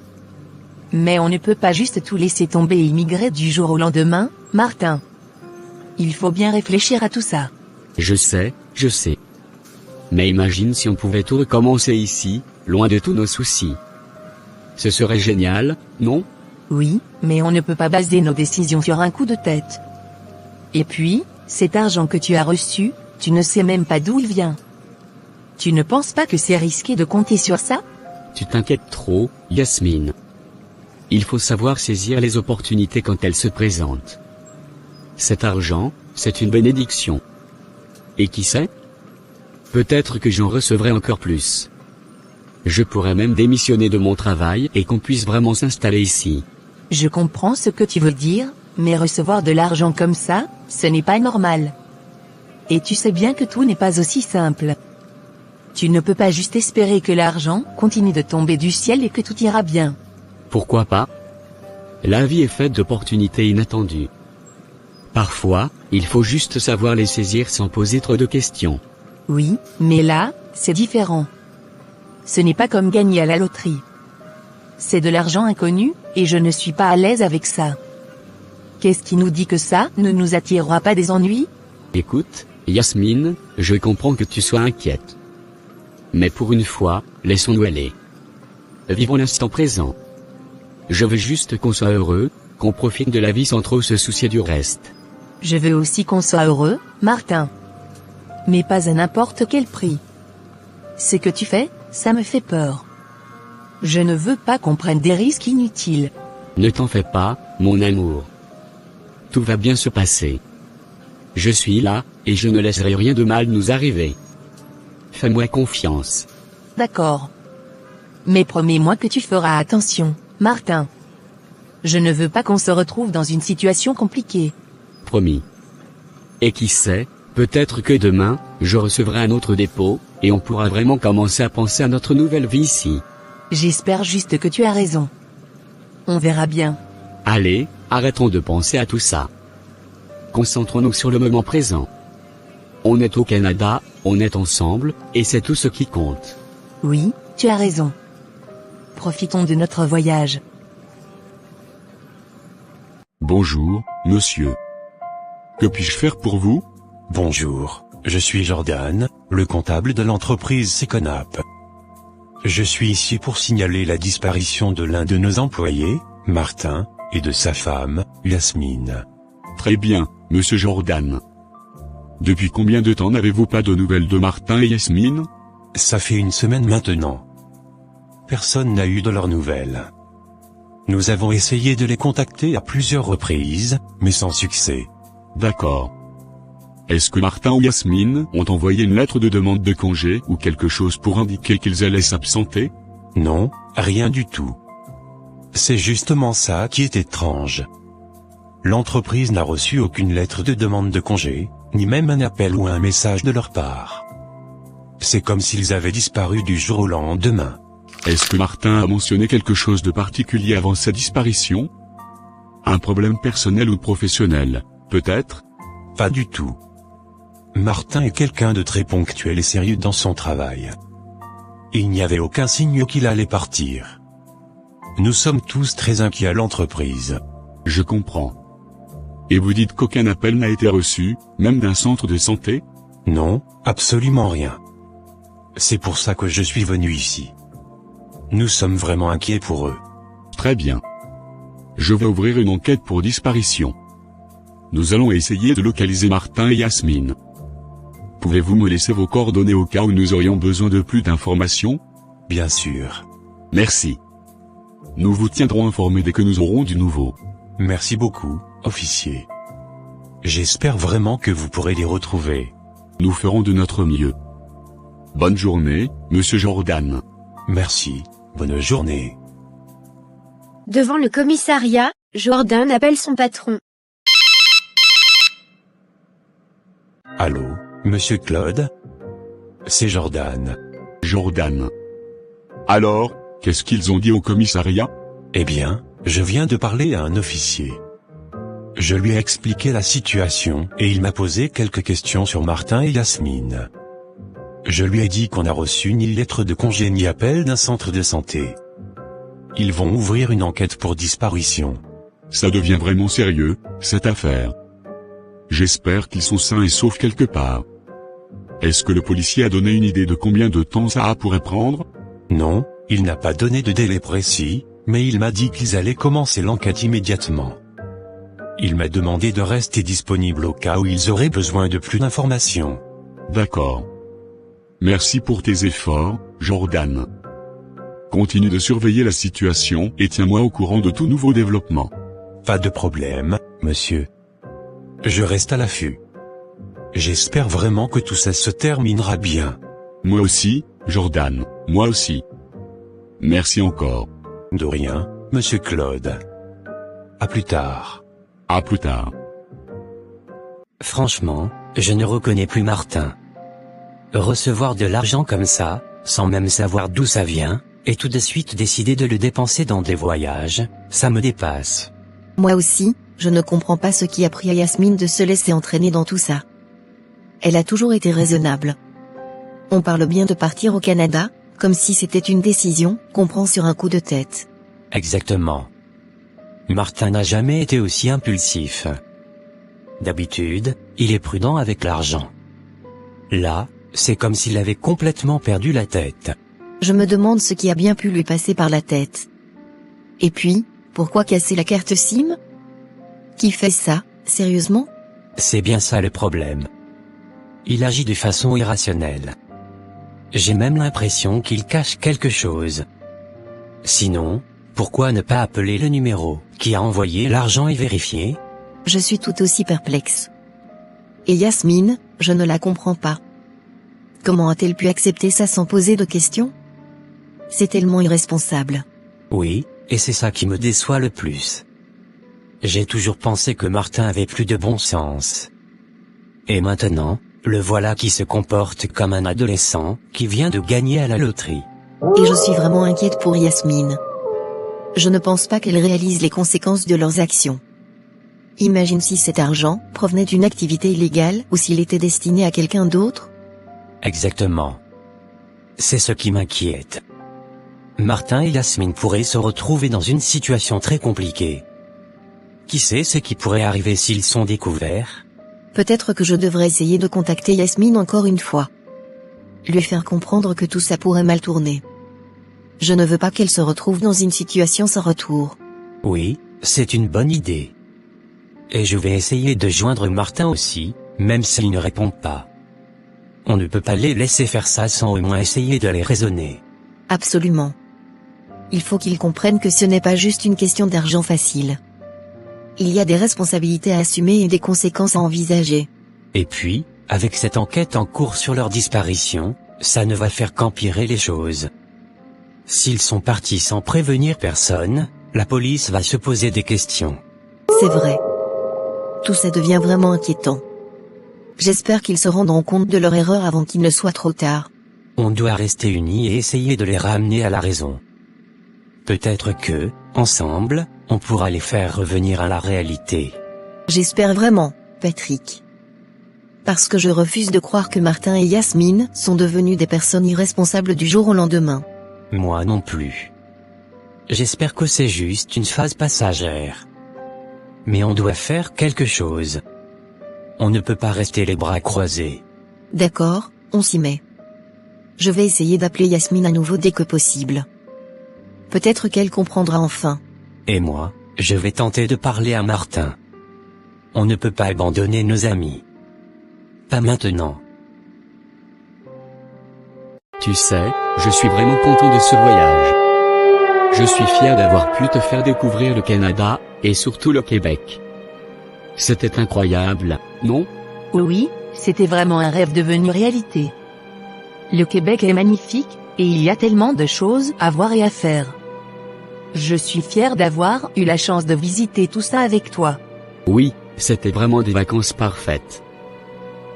Mais on ne peut pas juste tout laisser tomber et immigrer du jour au lendemain, Martin. Il faut bien réfléchir à tout ça. Je sais. Mais imagine si on pouvait tout recommencer ici, loin de tous nos soucis. Ce serait génial, non? Oui, mais on ne peut pas baser nos décisions sur un coup de tête. Et puis, cet argent que tu as reçu, tu ne sais même pas d'où il vient. Tu ne penses pas que c'est risqué de compter sur ça? Tu t'inquiètes trop, Yasmine. Il faut savoir saisir les opportunités quand elles se présentent. Cet argent, c'est une bénédiction. Et qui sait? Peut-être que j'en recevrai encore plus. Je pourrais même démissionner de mon travail et qu'on puisse vraiment s'installer ici. Je comprends ce que tu veux dire, mais recevoir de l'argent comme ça, ce n'est pas normal. Et tu sais bien que tout n'est pas aussi simple. Tu ne peux pas juste espérer que l'argent continue de tomber du ciel et que tout ira bien. Pourquoi pas? La vie est faite d'opportunités inattendues. Parfois, il faut juste savoir les saisir sans poser trop de questions. Oui, mais là, c'est différent. Ce n'est pas comme gagner à la loterie. C'est de l'argent inconnu, et je ne suis pas à l'aise avec ça. Qu'est-ce qui nous dit que ça ne nous attirera pas des ennuis? Écoute, Yasmine, je comprends que tu sois inquiète. Mais pour une fois, laissons-nous aller. Vivons l'instant présent. Je veux juste qu'on soit heureux, qu'on profite de la vie sans trop se soucier du reste. Je veux aussi qu'on soit heureux, Martin. Mais pas à n'importe quel prix. Ce que tu fais, ça me fait peur. Je ne veux pas qu'on prenne des risques inutiles. Ne t'en fais pas, mon amour. Tout va bien se passer. Je suis là, et je ne laisserai rien de mal nous arriver. Fais-moi confiance. D'accord. Mais promets-moi que tu feras attention, Martin. Je ne veux pas qu'on se retrouve dans une situation compliquée. Promis. Et qui sait, peut-être que demain, je recevrai un autre dépôt, et on pourra vraiment commencer à penser à notre nouvelle vie ici. J'espère juste que tu as raison. On verra bien. Allez, arrêtons de penser à tout ça. Concentrons-nous sur le moment présent. On est au Canada, on est ensemble, et c'est tout ce qui compte. Oui, tu as raison. Profitons de notre voyage. Bonjour, monsieur. Que puis-je faire pour vous? Bonjour, je suis Jordan, le comptable de l'entreprise Seconap. Je suis ici pour signaler la disparition de l'un de nos employés, Martin, et de sa femme, Yasmine. Très bien, monsieur Jordan. Depuis combien de temps n'avez-vous pas de nouvelles de Martin et Yasmine? Ça fait une semaine maintenant. Personne n'a eu de leurs nouvelles. Nous avons essayé de les contacter à plusieurs reprises, mais sans succès. D'accord. Est-ce que Martin ou Yasmine ont envoyé une lettre de demande de congé ou quelque chose pour indiquer qu'ils allaient s'absenter? Non, rien du tout. C'est justement ça qui est étrange. L'entreprise n'a reçu aucune lettre de demande de congé, ni même un appel ou un message de leur part. C'est comme s'ils avaient disparu du jour au lendemain. Est-ce que Martin a mentionné quelque chose de particulier avant sa disparition? Un problème personnel ou professionnel, peut-être? Pas du tout. Martin est quelqu'un de très ponctuel et sérieux dans son travail. Il n'y avait aucun signe qu'il allait partir. Nous sommes tous très inquiets à l'entreprise. Je comprends. Et vous dites qu'aucun appel n'a été reçu, même d'un centre de santé? Non, absolument rien. C'est pour ça que je suis venu ici. Nous sommes vraiment inquiets pour eux. Très bien. Je vais ouvrir une enquête pour disparition. Nous allons essayer de localiser Martin et Yasmine. Pouvez-vous me laisser vos coordonnées au cas où nous aurions besoin de plus d'informations? Bien sûr. Merci. Nous vous tiendrons informés dès que nous aurons du nouveau. Merci beaucoup, officier. J'espère vraiment que vous pourrez les retrouver. Nous ferons de notre mieux. Bonne journée, monsieur Jordan. Merci, bonne journée. Devant le commissariat, Jordan appelle son patron. Allô, monsieur Claude? C'est Jordan. Jordan. Alors, qu'est-ce qu'ils ont dit au commissariat? Eh bien, je viens de parler à un officier. Je lui ai expliqué la situation, et il m'a posé quelques questions sur Martin et Yasmine. Je lui ai dit qu'on n'a reçu ni lettre de congé ni appel d'un centre de santé. Ils vont ouvrir une enquête pour disparition. Ça devient vraiment sérieux, cette affaire. J'espère qu'ils sont sains et saufs quelque part. Est-ce que le policier a donné une idée de combien de temps ça pourrait prendre? Non, il n'a pas donné de délai précis, mais il m'a dit qu'ils allaient commencer l'enquête immédiatement. Il m'a demandé de rester disponible au cas où ils auraient besoin de plus d'informations. D'accord. Merci pour tes efforts, Jordan. Continue de surveiller la situation et tiens-moi au courant de tout nouveau développement. Pas de problème, monsieur. Je reste à l'affût. J'espère vraiment que tout ça se terminera bien. Moi aussi, Jordan, moi aussi. Merci encore. De rien, monsieur Claude. À plus tard. À plus tard. Franchement, je ne reconnais plus Martin. Recevoir de l'argent comme ça, sans même savoir d'où ça vient, et tout de suite décider de le dépenser dans des voyages, ça me dépasse. Moi aussi, je ne comprends pas ce qui a pris à Yasmine de se laisser entraîner dans tout ça. Elle a toujours été raisonnable. On parle bien de partir au Canada, comme si c'était une décision qu'on prend sur un coup de tête. Exactement. Martin n'a jamais été aussi impulsif. D'habitude, il est prudent avec l'argent. Là, c'est comme s'il avait complètement perdu la tête. Je me demande ce qui a bien pu lui passer par la tête. Et puis, pourquoi casser la carte SIM? Qui fait ça, sérieusement? C'est bien ça le problème. Il agit de façon irrationnelle. J'ai même l'impression qu'il cache quelque chose. Sinon, pourquoi ne pas appeler le numéro qui a envoyé l'argent et vérifier? Je suis tout aussi perplexe. Et Yasmine, je ne la comprends pas. Comment a-t-elle pu accepter ça sans poser de questions? C'est tellement irresponsable. Oui, et c'est ça qui me déçoit le plus. J'ai toujours pensé que Martin avait plus de bon sens. Et maintenant, le voilà qui se comporte comme un adolescent qui vient de gagner à la loterie. Et je suis vraiment inquiète pour Yasmine. Je ne pense pas qu'elle réalise les conséquences de leurs actions. Imagine si cet argent provenait d'une activité illégale ou s'il était destiné à quelqu'un d'autre. Exactement. c'est ce qui m'inquiète. Martin et Yasmine pourraient se retrouver dans une situation très compliquée. Qui sait ce qui pourrait arriver s'ils sont découverts? Peut-être que je devrais essayer de contacter Yasmine encore une fois. Lui faire comprendre que tout ça pourrait mal tourner. Je ne veux pas qu'elle se retrouve dans une situation sans retour. Oui, c'est une bonne idée. Et je vais essayer de joindre Martin aussi, même s'il ne répond pas. On ne peut pas les laisser faire ça sans au moins essayer de les raisonner. Absolument. Il faut qu'ils comprennent que ce n'est pas juste une question d'argent facile. Il y a des responsabilités à assumer et des conséquences à envisager. Et puis, avec cette enquête en cours sur leur disparition, ça ne va faire qu'empirer les choses. S'ils sont partis sans prévenir personne, la police va se poser des questions. C'est vrai. Tout ça devient vraiment inquiétant. J'espère qu'ils se rendront compte de leur erreur avant qu'il ne soit trop tard. On doit rester unis et essayer de les ramener à la raison. Peut-être que, ensemble, on pourra les faire revenir à la réalité. J'espère vraiment, Patrick. Parce que je refuse de croire que Martin et Yasmine sont devenus des personnes irresponsables du jour au lendemain. Moi non plus. J'espère que c'est juste une phase passagère. Mais on doit faire quelque chose. On ne peut pas rester les bras croisés. D'accord, on s'y met. Je vais essayer d'appeler Yasmine à nouveau dès que possible. Peut-être qu'elle comprendra enfin. Et moi, je vais tenter de parler à Martin. On ne peut pas abandonner nos amis. Pas maintenant. Tu sais, je suis vraiment content de ce voyage. Je suis fier d'avoir pu te faire découvrir le Canada, et surtout le Québec. C'était incroyable, non? Oui, c'était vraiment un rêve devenu réalité. Le Québec est magnifique, et il y a tellement de choses à voir et à faire. Je suis fier d'avoir eu la chance de visiter tout ça avec toi. Oui, c'était vraiment des vacances parfaites.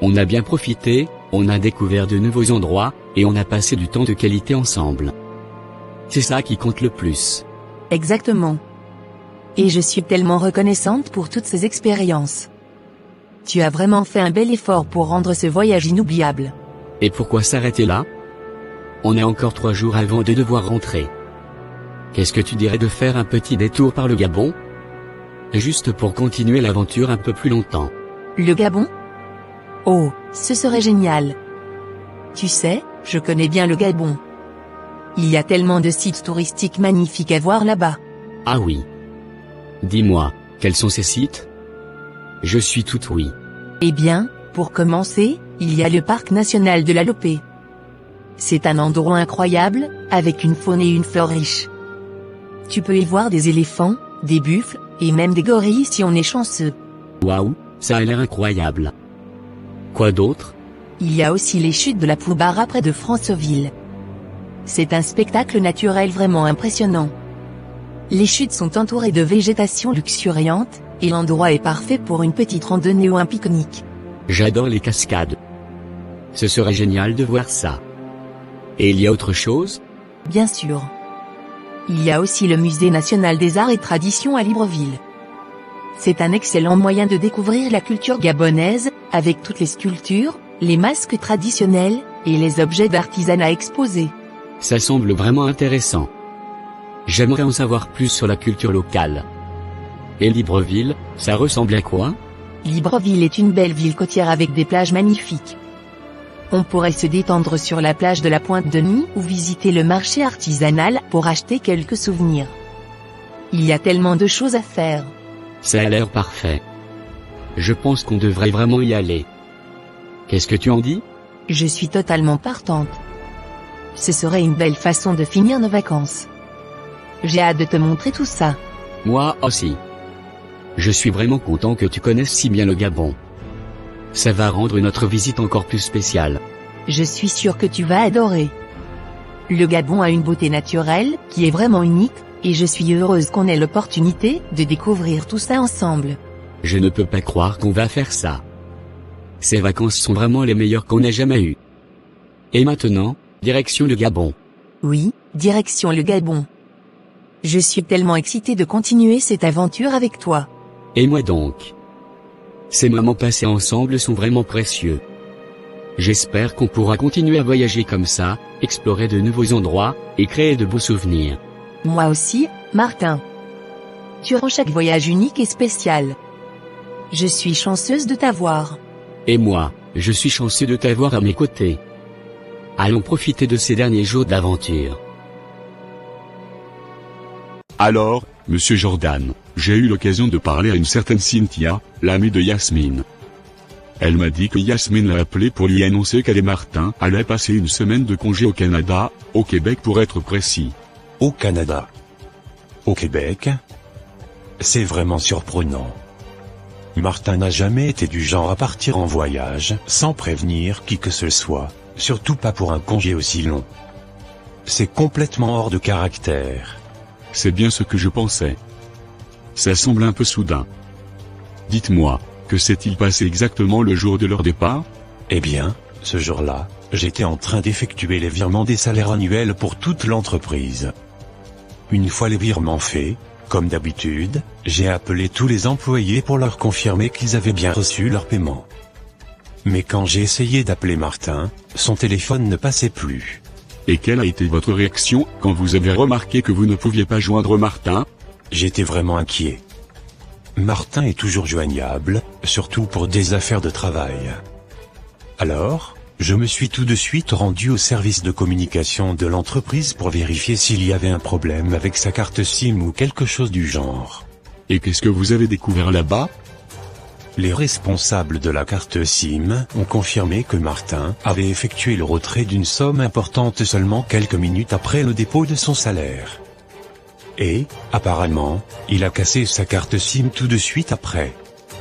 On a bien profité, on a découvert de nouveaux endroits, et on a passé du temps de qualité ensemble. C'est ça qui compte le plus. Exactement. Et je suis tellement reconnaissante pour toutes ces expériences. Tu as vraiment fait un bel effort pour rendre ce voyage inoubliable. Et pourquoi s'arrêter là? On a encore 3 jours avant de devoir rentrer. Qu'est-ce que tu dirais de faire un petit détour par le Gabon? Juste pour continuer l'aventure un peu plus longtemps. Le Gabon? Oh, ce serait génial. Tu sais, je connais bien le Gabon. Il y a tellement de sites touristiques magnifiques à voir là-bas. Ah oui. Dis-moi, quels sont ces sites? Je suis tout oui. Eh bien, pour commencer, il y a le parc national de la Lopé. C'est un endroit incroyable, avec une faune et une flore riches. Tu peux y voir des éléphants, des buffles, et même des gorilles si on est chanceux. Waouh, ça a l'air incroyable. Quoi d'autre? Il y a aussi les chutes de la Poubara près de Franceville. C'est un spectacle naturel vraiment impressionnant. Les chutes sont entourées de végétation luxuriante, et l'endroit est parfait pour une petite randonnée ou un pique-nique. J'adore les cascades. Ce serait génial de voir ça. Et il y a autre chose? Bien sûr. Il y a aussi le Musée national des arts et traditions à Libreville. C'est un excellent moyen de découvrir la culture gabonaise, avec toutes les sculptures, les masques traditionnels, et les objets d'artisanat exposés. Ça semble vraiment intéressant. J'aimerais en savoir plus sur la culture locale. Et Libreville, ça ressemble à quoi? Libreville est une belle ville côtière avec des plages magnifiques. On pourrait se détendre sur la plage de la Pointe-de-Nid ou visiter le marché artisanal pour acheter quelques souvenirs. Il y a tellement de choses à faire. Ça a l'air parfait. Je pense qu'on devrait vraiment y aller. Qu'est-ce que tu en dis? Je suis totalement partante. Ce serait une belle façon de finir nos vacances. J'ai hâte de te montrer tout ça. Moi aussi. Je suis vraiment content que tu connaisses si bien le Gabon. Ça va rendre notre visite encore plus spéciale. Je suis sûre que tu vas adorer. Le Gabon a une beauté naturelle, qui est vraiment unique, et je suis heureuse qu'on ait l'opportunité de découvrir tout ça ensemble. Je ne peux pas croire qu'on va faire ça. Ces vacances sont vraiment les meilleures qu'on ait jamais eues. Et maintenant, direction le Gabon. Oui, direction le Gabon. Je suis tellement excitée de continuer cette aventure avec toi. Et moi donc. Ces moments passés ensemble sont vraiment précieux. J'espère qu'on pourra continuer à voyager comme ça, explorer de nouveaux endroits, et créer de beaux souvenirs. Moi aussi, Martin. Tu rends chaque voyage unique et spécial. Je suis chanceuse de t'avoir. Et moi, je suis chanceux de t'avoir à mes côtés. Allons profiter de ces derniers jours d'aventure. Alors, monsieur Jordan, j'ai eu l'occasion de parler à une certaine Cynthia, l'amie de Yasmine. Elle m'a dit que Yasmine l'a appelé pour lui annoncer qu'elle et Martin allaient passer une semaine de congé au Canada, au Québec pour être précis. Au Canada. Au Québec? C'est vraiment surprenant. Martin n'a jamais été du genre à partir en voyage sans prévenir qui que ce soit, surtout pas pour un congé aussi long. C'est complètement hors de caractère. C'est bien ce que je pensais. Ça semble un peu soudain. Dites-moi, que s'est-il passé exactement le jour de leur départ? Eh bien, ce jour-là, j'étais en train d'effectuer les virements des salaires annuels pour toute l'entreprise. Une fois les virements faits, comme d'habitude, j'ai appelé tous les employés pour leur confirmer qu'ils avaient bien reçu leur paiement. Mais quand j'ai essayé d'appeler Martin, son téléphone ne passait plus. Et quelle a été votre réaction quand vous avez remarqué que vous ne pouviez pas joindre Martin? J'étais vraiment inquiet. Martin est toujours joignable, surtout pour des affaires de travail. Alors, je me suis tout de suite rendu au service de communication de l'entreprise pour vérifier s'il y avait un problème avec sa carte SIM ou quelque chose du genre. Et qu'est-ce que vous avez découvert là-bas? Les responsables de la carte SIM ont confirmé que Martin avait effectué le retrait d'une somme importante seulement quelques minutes après le dépôt de son salaire. Et, apparemment, il a cassé sa carte SIM tout de suite après.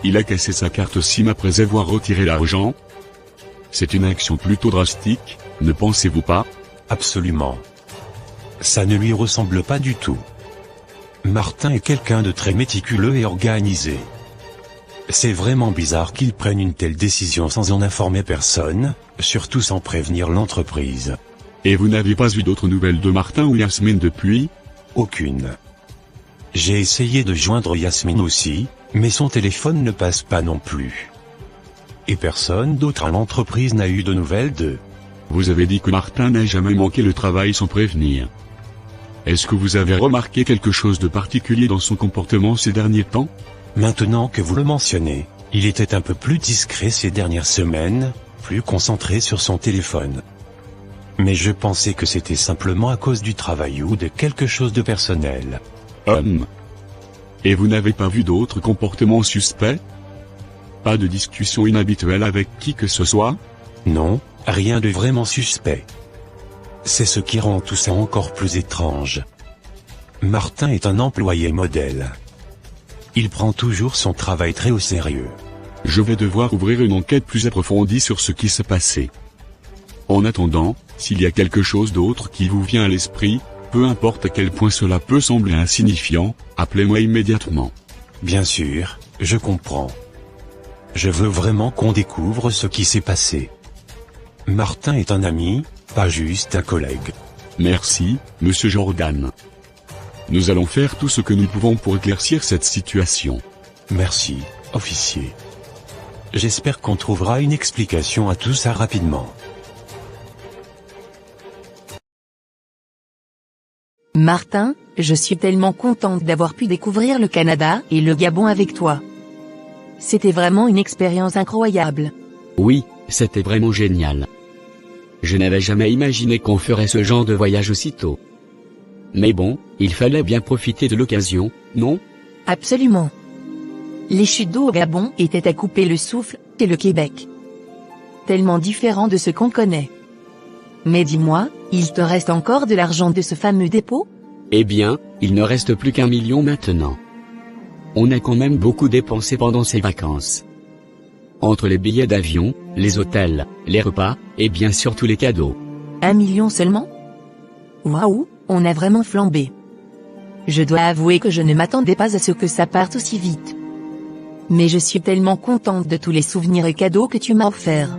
Il a cassé sa carte SIM après avoir retiré l'argent? C'est une action plutôt drastique, ne pensez-vous pas? Absolument. Ça ne lui ressemble pas du tout. Martin est quelqu'un de très méticuleux et organisé. C'est vraiment bizarre qu'il prenne une telle décision sans en informer personne, surtout sans prévenir l'entreprise. Et vous n'avez pas eu d'autres nouvelles de Martin ou Yasmine depuis? Aucune. J'ai essayé de joindre Yasmine aussi, mais son téléphone ne passe pas non plus. Et personne d'autre à l'entreprise n'a eu de nouvelles d'eux. Vous avez dit que Martin n'a jamais manqué le travail sans prévenir. Est-ce que vous avez remarqué quelque chose de particulier dans son comportement ces derniers temps? Maintenant que vous le mentionnez, il était un peu plus discret ces dernières semaines, plus concentré sur son téléphone. Mais je pensais que c'était simplement à cause du travail ou de quelque chose de personnel. Et vous n'avez pas vu d'autres comportements suspects? Pas de discussion inhabituelle avec qui que ce soit? Non, rien de vraiment suspect. C'est ce qui rend tout ça encore plus étrange. Martin est un employé modèle. Il prend toujours son travail très au sérieux. Je vais devoir ouvrir une enquête plus approfondie sur ce qui s'est passé. En attendant, s'il y a quelque chose d'autre qui vous vient à l'esprit, peu importe à quel point cela peut sembler insignifiant, appelez-moi immédiatement. Bien sûr, je comprends. Je veux vraiment qu'on découvre ce qui s'est passé. Martin est un ami, pas juste un collègue. Merci, monsieur Jordan. Nous allons faire tout ce que nous pouvons pour éclaircir cette situation. Merci, officier. J'espère qu'on trouvera une explication à tout ça rapidement. Martin, je suis tellement contente d'avoir pu découvrir le Canada et le Gabon avec toi. C'était vraiment une expérience incroyable. Oui, c'était vraiment génial. Je n'avais jamais imaginé qu'on ferait ce genre de voyage aussitôt. Mais bon, il fallait bien profiter de l'occasion, non? Absolument. Les chutes d'eau au Gabon étaient à couper le souffle, et le Québec. Tellement différent de ce qu'on connaît. Mais dis-moi, il te reste encore de l'argent de ce fameux dépôt? Eh bien, il ne reste plus qu'1 million maintenant. On a quand même beaucoup dépensé pendant ces vacances. Entre les billets d'avion, les hôtels, les repas, et bien sûr tous les cadeaux. 1 million seulement? Waouh, on a vraiment flambé. Je dois avouer que je ne m'attendais pas à ce que ça parte aussi vite. Mais je suis tellement contente de tous les souvenirs et cadeaux que tu m'as offerts.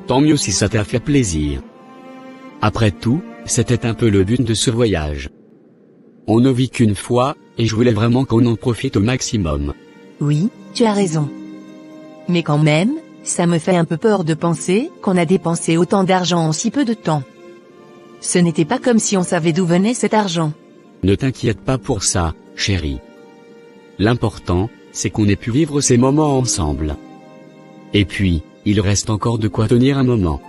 Tant mieux si ça t'a fait plaisir. Après tout, c'était un peu le but de ce voyage. On ne vit qu'une fois, et je voulais vraiment qu'on en profite au maximum. Oui, tu as raison. Mais quand même, Ça me fait un peu peur de penser qu'on a dépensé autant d'argent en si peu de temps. Ce n'était pas comme si on savait d'où venait cet argent. Ne t'inquiète pas pour ça, chérie. L'important, c'est qu'on ait pu vivre ces moments ensemble. Et puis, il reste encore de quoi tenir un moment.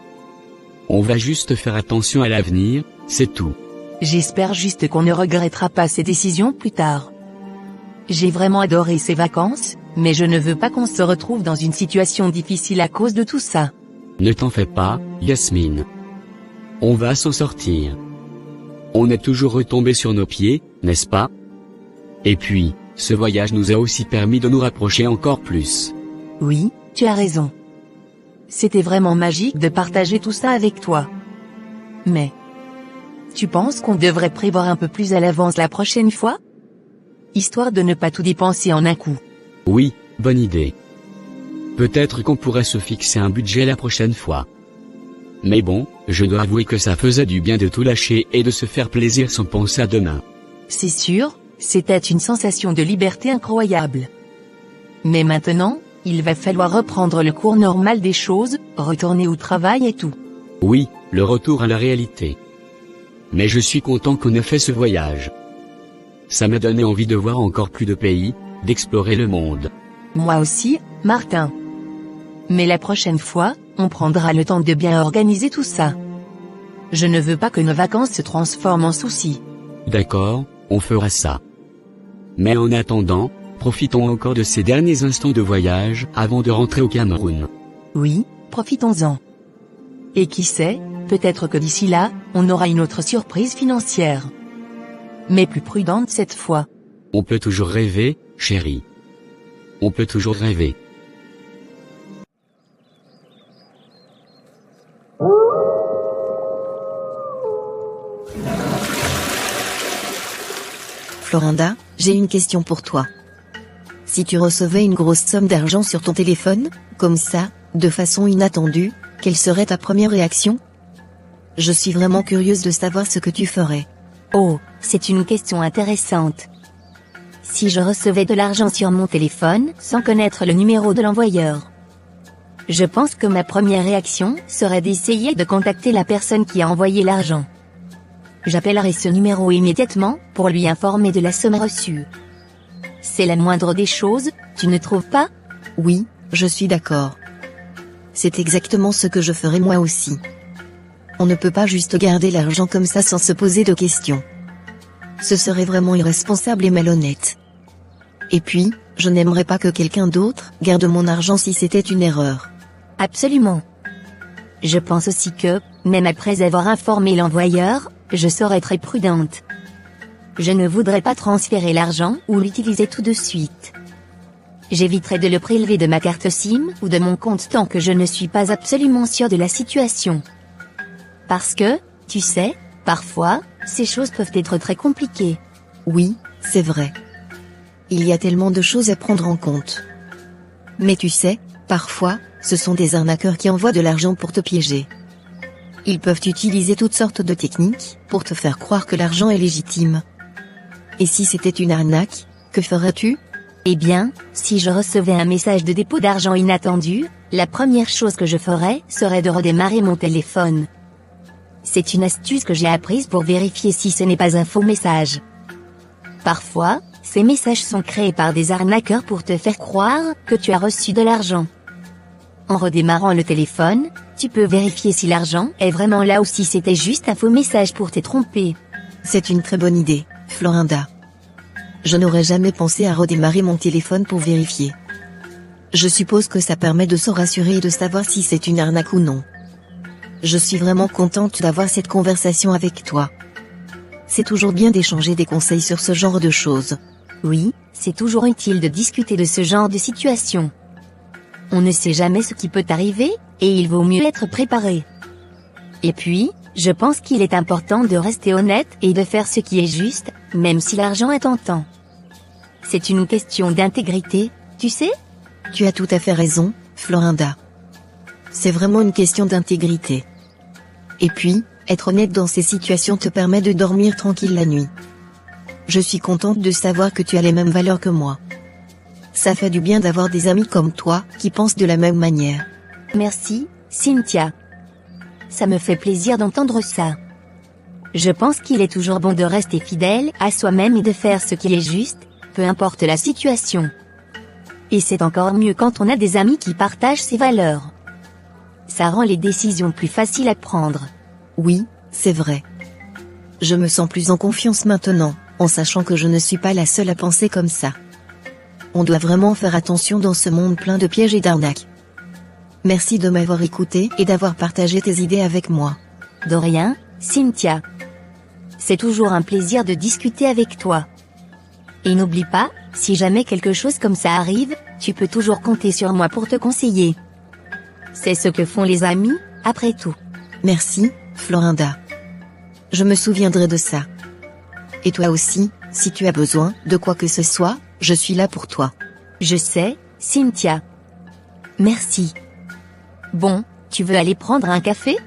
On va juste faire attention à l'avenir, c'est tout. J'espère juste qu'on ne regrettera pas ces décisions plus tard. J'ai vraiment adoré ces vacances, mais je ne veux pas qu'on se retrouve dans une situation difficile à cause de tout ça. Ne t'en fais pas, Yasmine. On va s'en sortir. On est toujours retombé sur nos pieds, n'est-ce pas? Et puis, ce voyage nous a aussi permis de nous rapprocher encore plus. Oui, tu as raison. C'était vraiment magique de partager tout ça avec toi. Mais, tu penses qu'on devrait prévoir un peu plus à l'avance la prochaine fois? Histoire de ne pas tout dépenser en un coup. Oui, bonne idée. Peut-être qu'on pourrait se fixer un budget la prochaine fois. Mais bon, je dois avouer que ça faisait du bien de tout lâcher et de se faire plaisir sans penser à demain. C'est sûr, c'était une sensation de liberté incroyable. Mais maintenant, il va falloir reprendre le cours normal des choses, retourner au travail et tout. Oui, le retour à la réalité. Mais je suis content qu'on ait fait ce voyage. Ça m'a donné envie de voir encore plus de pays, d'explorer le monde. Moi aussi, Martin. Mais la prochaine fois, on prendra le temps de bien organiser tout ça. Je ne veux pas que nos vacances se transforment en soucis. D'accord, on fera ça. Mais en attendant, profitons encore de ces derniers instants de voyage avant de rentrer au Cameroun. Oui, profitons-en. Et qui sait, peut-être que d'ici là, on aura une autre surprise financière. Mais plus prudente cette fois. On peut toujours rêver, chérie. On peut toujours rêver. Florinda, j'ai une question pour toi. Si tu recevais une grosse somme d'argent sur ton téléphone, comme ça, de façon inattendue, quelle serait ta première réaction? Je suis vraiment curieuse de savoir ce que tu ferais. Oh, c'est une question intéressante. Si je recevais de l'argent sur mon téléphone, sans connaître le numéro de l'envoyeur, je pense que ma première réaction serait d'essayer de contacter la personne qui a envoyé l'argent. J'appellerai ce numéro immédiatement, pour lui informer de la somme reçue. C'est la moindre des choses, tu ne trouves pas? Oui, je suis d'accord. C'est exactement ce que je ferais moi aussi. On ne peut pas juste garder l'argent comme ça sans se poser de questions. Ce serait vraiment irresponsable et malhonnête. Et puis, je n'aimerais pas que quelqu'un d'autre garde mon argent si c'était une erreur. Absolument. Je pense aussi que, même après avoir informé l'envoyeur, je serais très prudente. Je ne voudrais pas transférer l'argent ou l'utiliser tout de suite. J'éviterai de le prélever de ma carte SIM ou de mon compte tant que je ne suis pas absolument sûre de la situation. Parce que, tu sais, parfois, ces choses peuvent être très compliquées. Oui, c'est vrai. Il y a tellement de choses à prendre en compte. Mais tu sais, parfois, ce sont des arnaqueurs qui envoient de l'argent pour te piéger. Ils peuvent utiliser toutes sortes de techniques pour te faire croire que l'argent est légitime. Et si c'était une arnaque, que ferais-tu? Eh bien, si je recevais un message de dépôt d'argent inattendu, la première chose que je ferais serait de redémarrer mon téléphone. C'est une astuce que j'ai apprise pour vérifier si ce n'est pas un faux message. Parfois, ces messages sont créés par des arnaqueurs pour te faire croire que tu as reçu de l'argent. En redémarrant le téléphone, tu peux vérifier si l'argent est vraiment là ou si c'était juste un faux message pour te tromper. C'est une très bonne idée, Florinda. Je n'aurais jamais pensé à redémarrer mon téléphone pour vérifier. Je suppose que ça permet de se rassurer et de savoir si c'est une arnaque ou non. Je suis vraiment contente d'avoir cette conversation avec toi. C'est toujours bien d'échanger des conseils sur ce genre de choses. Oui, c'est toujours utile de discuter de ce genre de situation. On ne sait jamais ce qui peut arriver, et il vaut mieux être préparé. Et puis, je pense qu'il est important de rester honnête et de faire ce qui est juste, même si l'argent est tentant. C'est une question d'intégrité, tu sais? Tu as tout à fait raison, Florinda. C'est vraiment une question d'intégrité. Et puis, être honnête dans ces situations te permet de dormir tranquille la nuit. Je suis contente de savoir que tu as les mêmes valeurs que moi. Ça fait du bien d'avoir des amis comme toi, qui pensent de la même manière. Merci, Cynthia. Ça me fait plaisir d'entendre ça. Je pense qu'il est toujours bon de rester fidèle à soi-même et de faire ce qui est juste, peu importe la situation. Et c'est encore mieux quand on a des amis qui partagent ses valeurs. Ça rend les décisions plus faciles à prendre. Oui, c'est vrai. Je me sens plus en confiance maintenant, en sachant que je ne suis pas la seule à penser comme ça. On doit vraiment faire attention dans ce monde plein de pièges et d'arnaques. Merci de m'avoir écouté et d'avoir partagé tes idées avec moi. De rien, Cynthia. C'est toujours un plaisir de discuter avec toi. Et n'oublie pas, si jamais quelque chose comme ça arrive, tu peux toujours compter sur moi pour te conseiller. C'est ce que font les amis, après tout. Merci, Florinda. Je me souviendrai de ça. Et toi aussi, si tu as besoin de quoi que ce soit, je suis là pour toi. Je sais, Cynthia. Merci. Bon, tu veux aller prendre un café?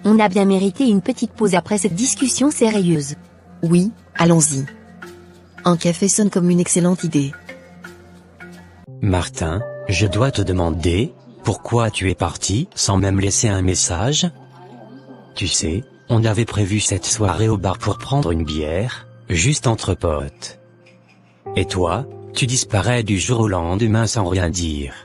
On a bien mérité une petite pause après cette discussion sérieuse. Oui, allons-y. Un café sonne comme une excellente idée. Martin, je dois te demander, pourquoi tu es parti sans même laisser un message? Tu sais, on avait prévu cette soirée au bar pour prendre une bière, juste entre potes. Et toi, tu disparais du jour au lendemain sans rien dire.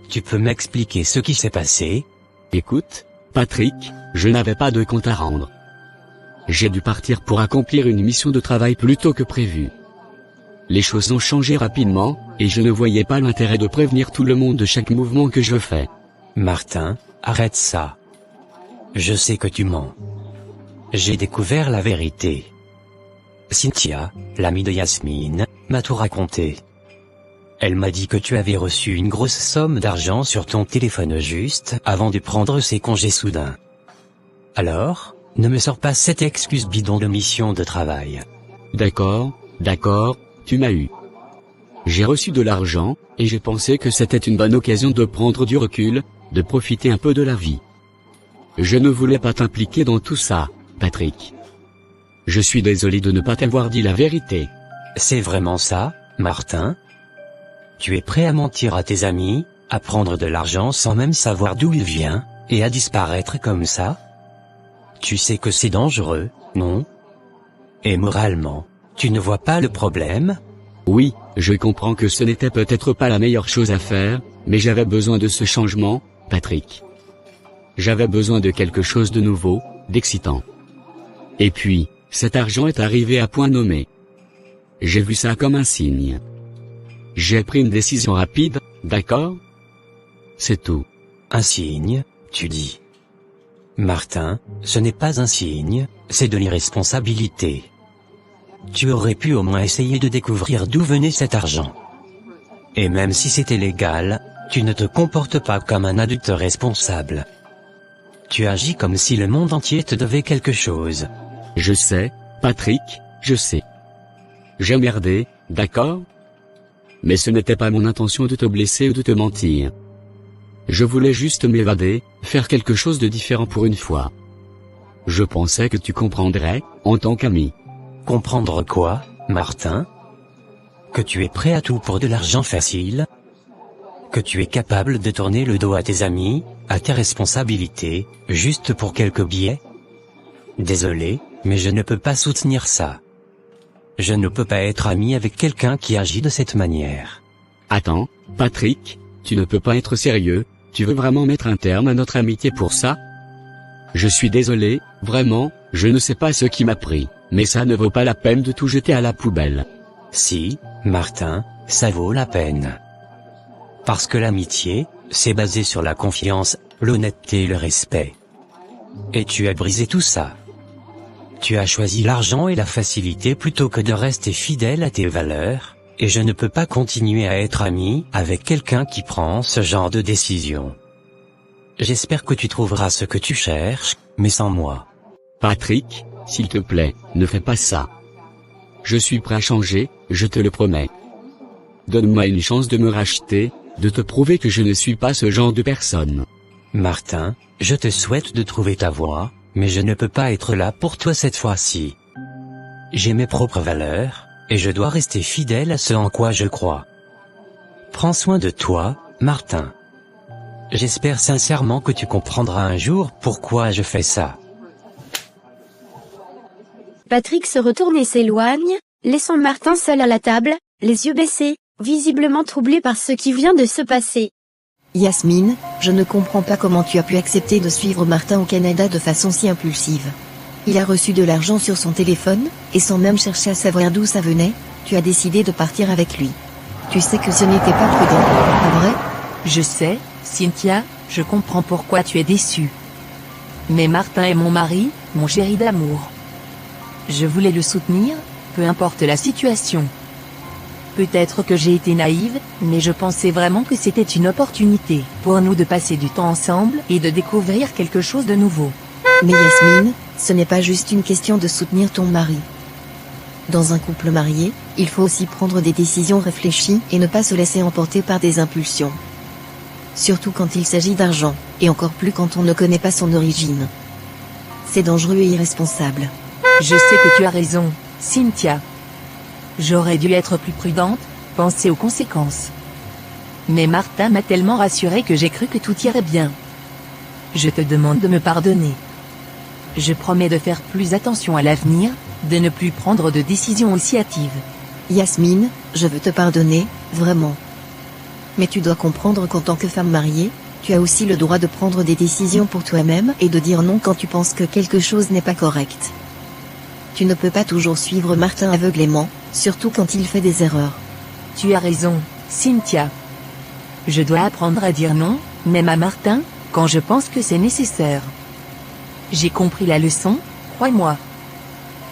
Tu peux m'expliquer ce qui s'est passé? Écoute, Patrick, je n'avais pas de compte à rendre. J'ai dû partir pour accomplir une mission de travail plus tôt que prévu. Les choses ont changé rapidement, et je ne voyais pas l'intérêt de prévenir tout le monde de chaque mouvement que je fais. Martin, arrête ça. Je sais que tu mens. J'ai découvert la vérité. Cynthia, l'amie de Yasmine, m'a tout raconté. Elle m'a dit que tu avais reçu une grosse somme d'argent sur ton téléphone juste avant de prendre ses congés soudains. Alors, ne me sors pas cette excuse bidon de mission de travail. D'accord, tu m'as eu. J'ai reçu de l'argent, et j'ai pensé que c'était une bonne occasion de prendre du recul, de profiter un peu de la vie. Je ne voulais pas t'impliquer dans tout ça, Patrick. Je suis désolé de ne pas t'avoir dit la vérité. C'est vraiment ça, Martin? Tu es prêt à mentir à tes amis, à prendre de l'argent sans même savoir d'où il vient, et à disparaître comme ça? Tu sais que c'est dangereux, non? Et moralement, tu ne vois pas le problème? Oui, je comprends que ce n'était peut-être pas la meilleure chose à faire, mais j'avais besoin de ce changement, Patrick. J'avais besoin de quelque chose de nouveau, d'excitant. Et puis, cet argent est arrivé à point nommé. J'ai vu ça comme un signe. J'ai pris une décision rapide, d'accord? C'est tout. Un signe, tu dis. Martin, ce n'est pas un signe, c'est de l'irresponsabilité. Tu aurais pu au moins essayer de découvrir d'où venait cet argent. Et même si c'était légal, tu ne te comportes pas comme un adulte responsable. Tu agis comme si le monde entier te devait quelque chose. Je sais, Patrick, je sais. J'ai merdé, d'accord? Mais ce n'était pas mon intention de te blesser ou de te mentir. Je voulais juste m'évader, faire quelque chose de différent pour une fois. Je pensais que tu comprendrais, en tant qu'ami. Comprendre quoi, Martin? Que tu es prêt à tout pour de l'argent facile? Que tu es capable de tourner le dos à tes amis, à tes responsabilités, juste pour quelques billets? Désolé, mais je ne peux pas soutenir ça. Je ne peux pas être ami avec quelqu'un qui agit de cette manière. Attends, Patrick, tu ne peux pas être sérieux, tu veux vraiment mettre un terme à notre amitié pour ça? Je suis désolé, vraiment, je ne sais pas ce qui m'a pris, mais ça ne vaut pas la peine de tout jeter à la poubelle. Si, Martin, ça vaut la peine. Parce que l'amitié, c'est basé sur la confiance, l'honnêteté et le respect. Et tu as brisé tout ça. Tu as choisi l'argent et la facilité plutôt que de rester fidèle à tes valeurs, et je ne peux pas continuer à être ami avec quelqu'un qui prend ce genre de décision. J'espère que tu trouveras ce que tu cherches, mais sans moi. Patrick, s'il te plaît, ne fais pas ça. Je suis prêt à changer, je te le promets. Donne-moi une chance de me racheter, de te prouver que je ne suis pas ce genre de personne. Martin, je te souhaite de trouver ta voie, mais je ne peux pas être là pour toi cette fois-ci. J'ai mes propres valeurs, et je dois rester fidèle à ce en quoi je crois. Prends soin de toi, Martin. J'espère sincèrement que tu comprendras un jour pourquoi je fais ça. Patrick se retourne et s'éloigne, laissant Martin seul à la table, les yeux baissés, visiblement troublé par ce qui vient de se passer. Yasmine, je ne comprends pas comment tu as pu accepter de suivre Martin au Canada de façon si impulsive. Il a reçu de l'argent sur son téléphone, et sans même chercher à savoir d'où ça venait, tu as décidé de partir avec lui. Tu sais que ce n'était pas prudent, pas vrai? Je sais, Cynthia, je comprends pourquoi tu es déçue. Mais Martin est mon mari, mon chéri d'amour. Je voulais le soutenir, peu importe la situation. Peut-être que j'ai été naïve, mais je pensais vraiment que c'était une opportunité pour nous de passer du temps ensemble et de découvrir quelque chose de nouveau. Mais Yasmine, ce n'est pas juste une question de soutenir ton mari. Dans un couple marié, il faut aussi prendre des décisions réfléchies et ne pas se laisser emporter par des impulsions. Surtout quand il s'agit d'argent, et encore plus quand on ne connaît pas son origine. C'est dangereux et irresponsable. Je sais que tu as raison, Cynthia. J'aurais dû être plus prudente, penser aux conséquences. Mais Martin m'a tellement rassuré que j'ai cru que tout irait bien. Je te demande de me pardonner. Je promets de faire plus attention à l'avenir, de ne plus prendre de décisions aussi hâtives. Yasmine, je veux te pardonner, vraiment. Mais tu dois comprendre qu'en tant que femme mariée, tu as aussi le droit de prendre des décisions pour toi-même et de dire non quand tu penses que quelque chose n'est pas correct. Tu ne peux pas toujours suivre Martin aveuglément, surtout quand il fait des erreurs. Tu as raison, Cynthia. Je dois apprendre à dire non, même à Martin, quand je pense que c'est nécessaire. J'ai compris la leçon, crois-moi.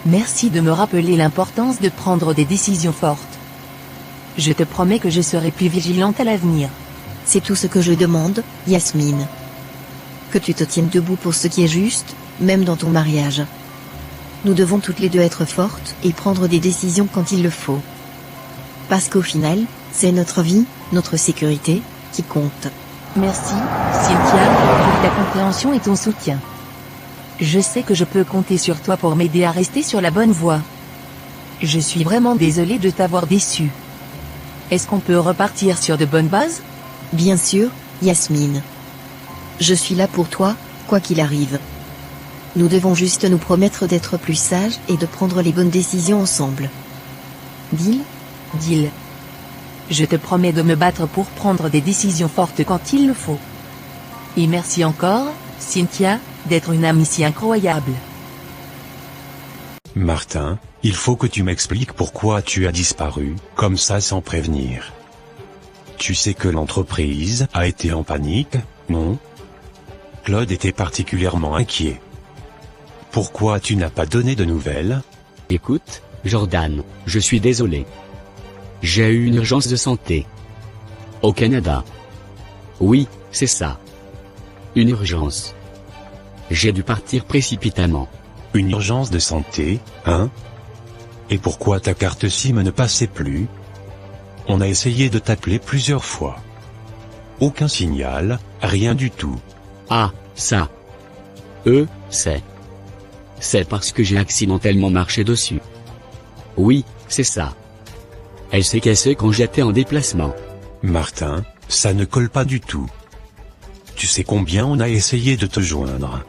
Merci de me rappeler l'importance de prendre des décisions fortes. Je te promets que je serai plus vigilante à l'avenir. C'est tout ce que je demande, Yasmine. Que tu te tiennes debout pour ce qui est juste, même dans ton mariage. Nous devons toutes les deux être fortes et prendre des décisions quand il le faut. Parce qu'au final, c'est notre vie, notre sécurité, qui compte. Merci, Cynthia, pour ta compréhension et ton soutien. Je sais que je peux compter sur toi pour m'aider à rester sur la bonne voie. Je suis vraiment désolée de t'avoir déçu. Est-ce qu'on peut repartir sur de bonnes bases? Bien sûr, Yasmine. Je suis là pour toi, quoi qu'il arrive. Nous devons juste nous promettre d'être plus sages et de prendre les bonnes décisions ensemble. Deal? Deal. Je te promets de me battre pour prendre des décisions fortes quand il le faut. Et merci encore, Cynthia, d'être une amie si incroyable. Martin, il faut que tu m'expliques pourquoi tu as disparu, comme ça sans prévenir. Tu sais que l'entreprise a été en panique, non? Claude était particulièrement inquiet. Pourquoi tu n'as pas donné de nouvelles? Écoute, Jordan, je suis désolé. J'ai eu une urgence de santé. Au Canada. Oui, c'est ça. Une urgence. J'ai dû partir précipitamment. Une urgence de santé, hein? Et pourquoi ta carte SIM ne passait plus? On a essayé de t'appeler plusieurs fois. Aucun signal, rien du tout. Ah, ça. C'est parce que j'ai accidentellement marché dessus. Oui, c'est ça. Elle s'est cassée quand j'étais en déplacement. Martin, ça ne colle pas du tout. Tu sais combien on a essayé de te joindre?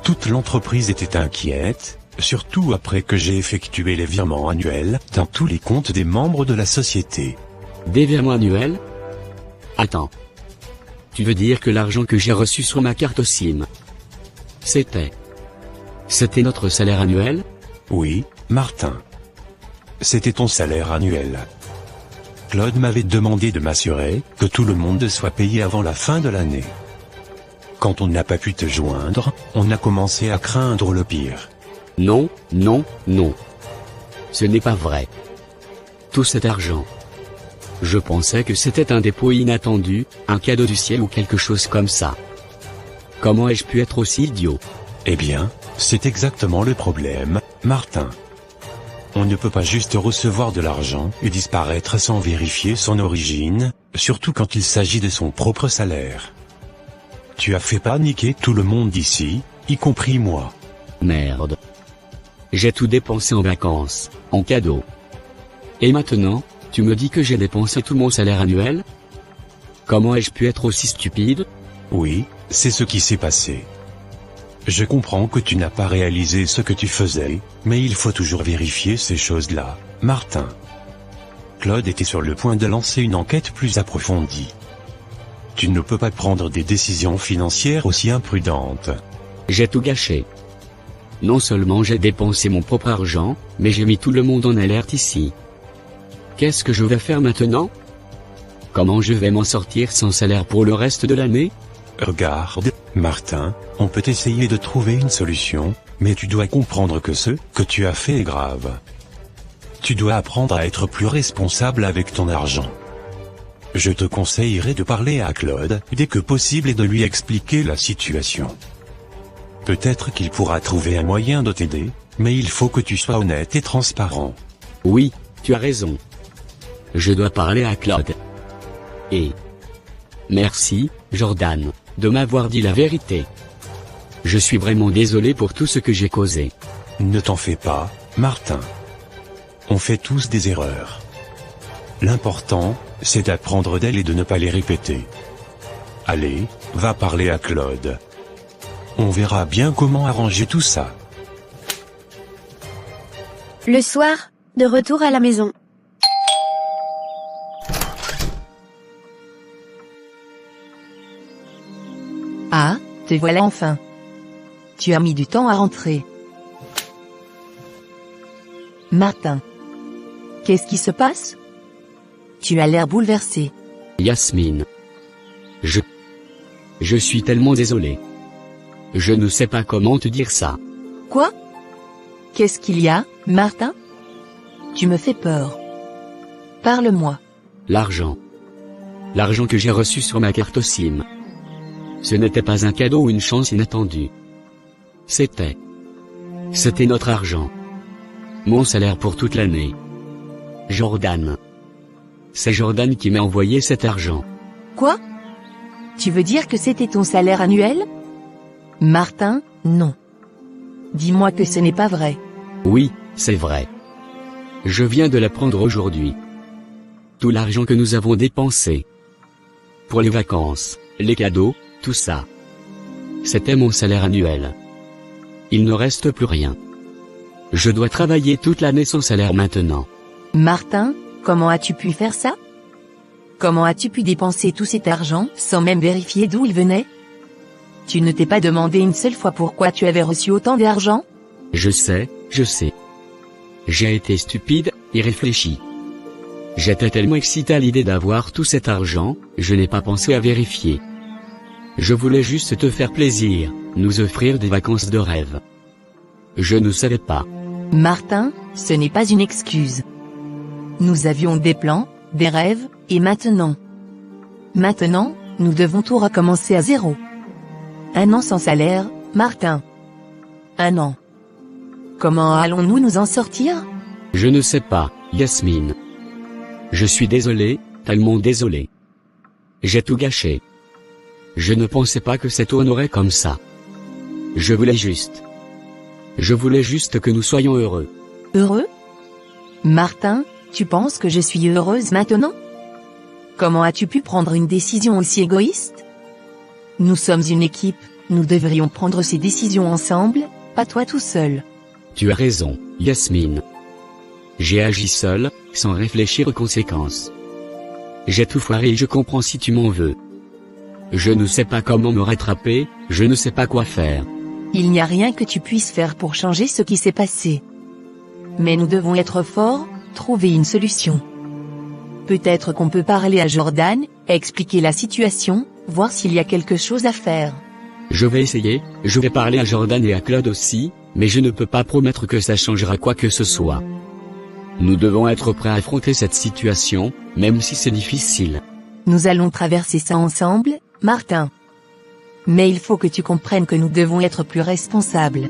Toute l'entreprise était inquiète, surtout après que j'ai effectué les virements annuels dans tous les comptes des membres de la société. Des virements annuels? Attends. Tu veux dire que l'argent que j'ai reçu sur ma carte SIM, C'était notre salaire annuel? Oui, Martin. C'était ton salaire annuel. Claude m'avait demandé de m'assurer que tout le monde soit payé avant la fin de l'année. Quand on n'a pas pu te joindre, on a commencé à craindre le pire. Non. Ce n'est pas vrai. Tout cet argent. Je pensais que c'était un dépôt inattendu, un cadeau du ciel ou quelque chose comme ça. Comment ai-je pu être aussi idiot? Eh bien, c'est exactement le problème, Martin. On ne peut pas juste recevoir de l'argent et disparaître sans vérifier son origine, surtout quand il s'agit de son propre salaire. Tu as fait paniquer tout le monde ici, y compris moi. Merde. J'ai tout dépensé en vacances, en cadeaux. Et maintenant, tu me dis que j'ai dépensé tout mon salaire annuel? Comment ai-je pu être aussi stupide? Oui, c'est ce qui s'est passé. Je comprends que tu n'as pas réalisé ce que tu faisais, mais il faut toujours vérifier ces choses-là, Martin. Claude était sur le point de lancer une enquête plus approfondie. Tu ne peux pas prendre des décisions financières aussi imprudentes. J'ai tout gâché. Non seulement j'ai dépensé mon propre argent, mais j'ai mis tout le monde en alerte ici. Qu'est-ce que je vais faire maintenant? Comment je vais m'en sortir sans salaire pour le reste de l'année? Regarde, Martin, on peut essayer de trouver une solution, mais tu dois comprendre que ce que tu as fait est grave. Tu dois apprendre à être plus responsable avec ton argent. Je te conseillerais de parler à Claude dès que possible et de lui expliquer la situation. Peut-être qu'il pourra trouver un moyen de t'aider, mais il faut que tu sois honnête et transparent. Oui, tu as raison. Je dois parler à Claude. Et... Merci, Jordan, de m'avoir dit la vérité. Je suis vraiment désolé pour tout ce que j'ai causé. Ne t'en fais pas, Martin. On fait tous des erreurs. L'important, c'est d'apprendre d'elles et de ne pas les répéter. Allez, va parler à Claude. On verra bien comment arranger tout ça. Le soir, de retour à la maison. Ah, te voilà enfin. Tu as mis du temps à rentrer. Martin. Qu'est-ce qui se passe? Tu as l'air bouleversé. Yasmine. Je suis tellement désolé. Je ne sais pas comment te dire ça. Quoi? Qu'est-ce qu'il y a, Martin? Tu me fais peur. Parle-moi. L'argent. L'argent que j'ai reçu sur ma carte SIM. Ce n'était pas un cadeau ou une chance inattendue. C'était notre argent. Mon salaire pour toute l'année. Jordan. C'est Jordan qui m'a envoyé cet argent. Quoi? Tu veux dire que c'était ton salaire annuel? Martin, non. Dis-moi que ce n'est pas vrai. Oui, c'est vrai. Je viens de l'apprendre aujourd'hui. Tout l'argent que nous avons dépensé. Pour les vacances, les cadeaux, tout ça. C'était mon salaire annuel. Il ne reste plus rien. Je dois travailler toute l'année sans salaire maintenant. Martin, comment as-tu pu faire ça? Comment as-tu pu dépenser tout cet argent sans même vérifier d'où il venait? Tu ne t'es pas demandé une seule fois pourquoi tu avais reçu autant d'argent? Je sais. J'ai été stupide, irréfléchi. J'étais tellement excité à l'idée d'avoir tout cet argent, je n'ai pas pensé à vérifier. Je voulais juste te faire plaisir, nous offrir des vacances de rêve. Je ne savais pas. Martin, ce n'est pas une excuse. Nous avions des plans, des rêves, et maintenant, nous devons tout recommencer à zéro. 1 an sans salaire, Martin. 1 an. Comment allons-nous nous en sortir? Je ne sais pas, Yasmine. Je suis désolé, tellement désolé. J'ai tout gâché. Je ne pensais pas que ça tournerait comme ça. Je voulais juste que nous soyons heureux. Heureux? Martin, tu penses que je suis heureuse maintenant? Comment as-tu pu prendre une décision aussi égoïste? Nous sommes une équipe, nous devrions prendre ces décisions ensemble, pas toi tout seul. Tu as raison, Yasmine. J'ai agi seul, sans réfléchir aux conséquences. J'ai tout foiré et je comprends si tu m'en veux. Je ne sais pas comment me rattraper, je ne sais pas quoi faire. Il n'y a rien que tu puisses faire pour changer ce qui s'est passé. Mais nous devons être forts, trouver une solution. Peut-être qu'on peut parler à Jordan, expliquer la situation, voir s'il y a quelque chose à faire. Je vais essayer, je vais parler à Jordan et à Claude aussi, mais je ne peux pas promettre que ça changera quoi que ce soit. Nous devons être prêts à affronter cette situation, même si c'est difficile. Nous allons traverser ça ensemble, Martin. Mais il faut que tu comprennes que nous devons être plus responsables.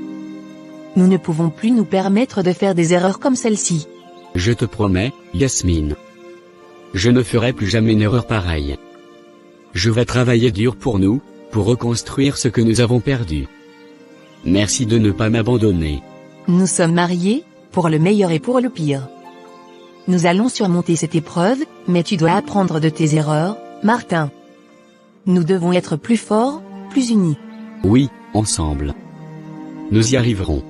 Nous ne pouvons plus nous permettre de faire des erreurs comme celle-ci. Je te promets, Yasmine. Je ne ferai plus jamais une erreur pareille. Je vais travailler dur pour nous, pour reconstruire ce que nous avons perdu. Merci de ne pas m'abandonner. Nous sommes mariés, pour le meilleur et pour le pire. Nous allons surmonter cette épreuve, mais tu dois apprendre de tes erreurs, Martin. Nous devons être plus forts, plus unis. Oui, ensemble. Nous y arriverons.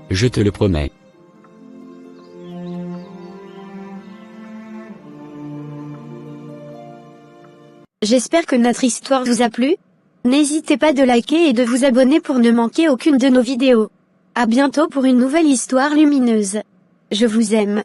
Je te le promets. J'espère que notre histoire vous a plu. N'hésitez pas de liker et de vous abonner pour ne manquer aucune de nos vidéos. À bientôt pour une nouvelle histoire lumineuse. Je vous aime.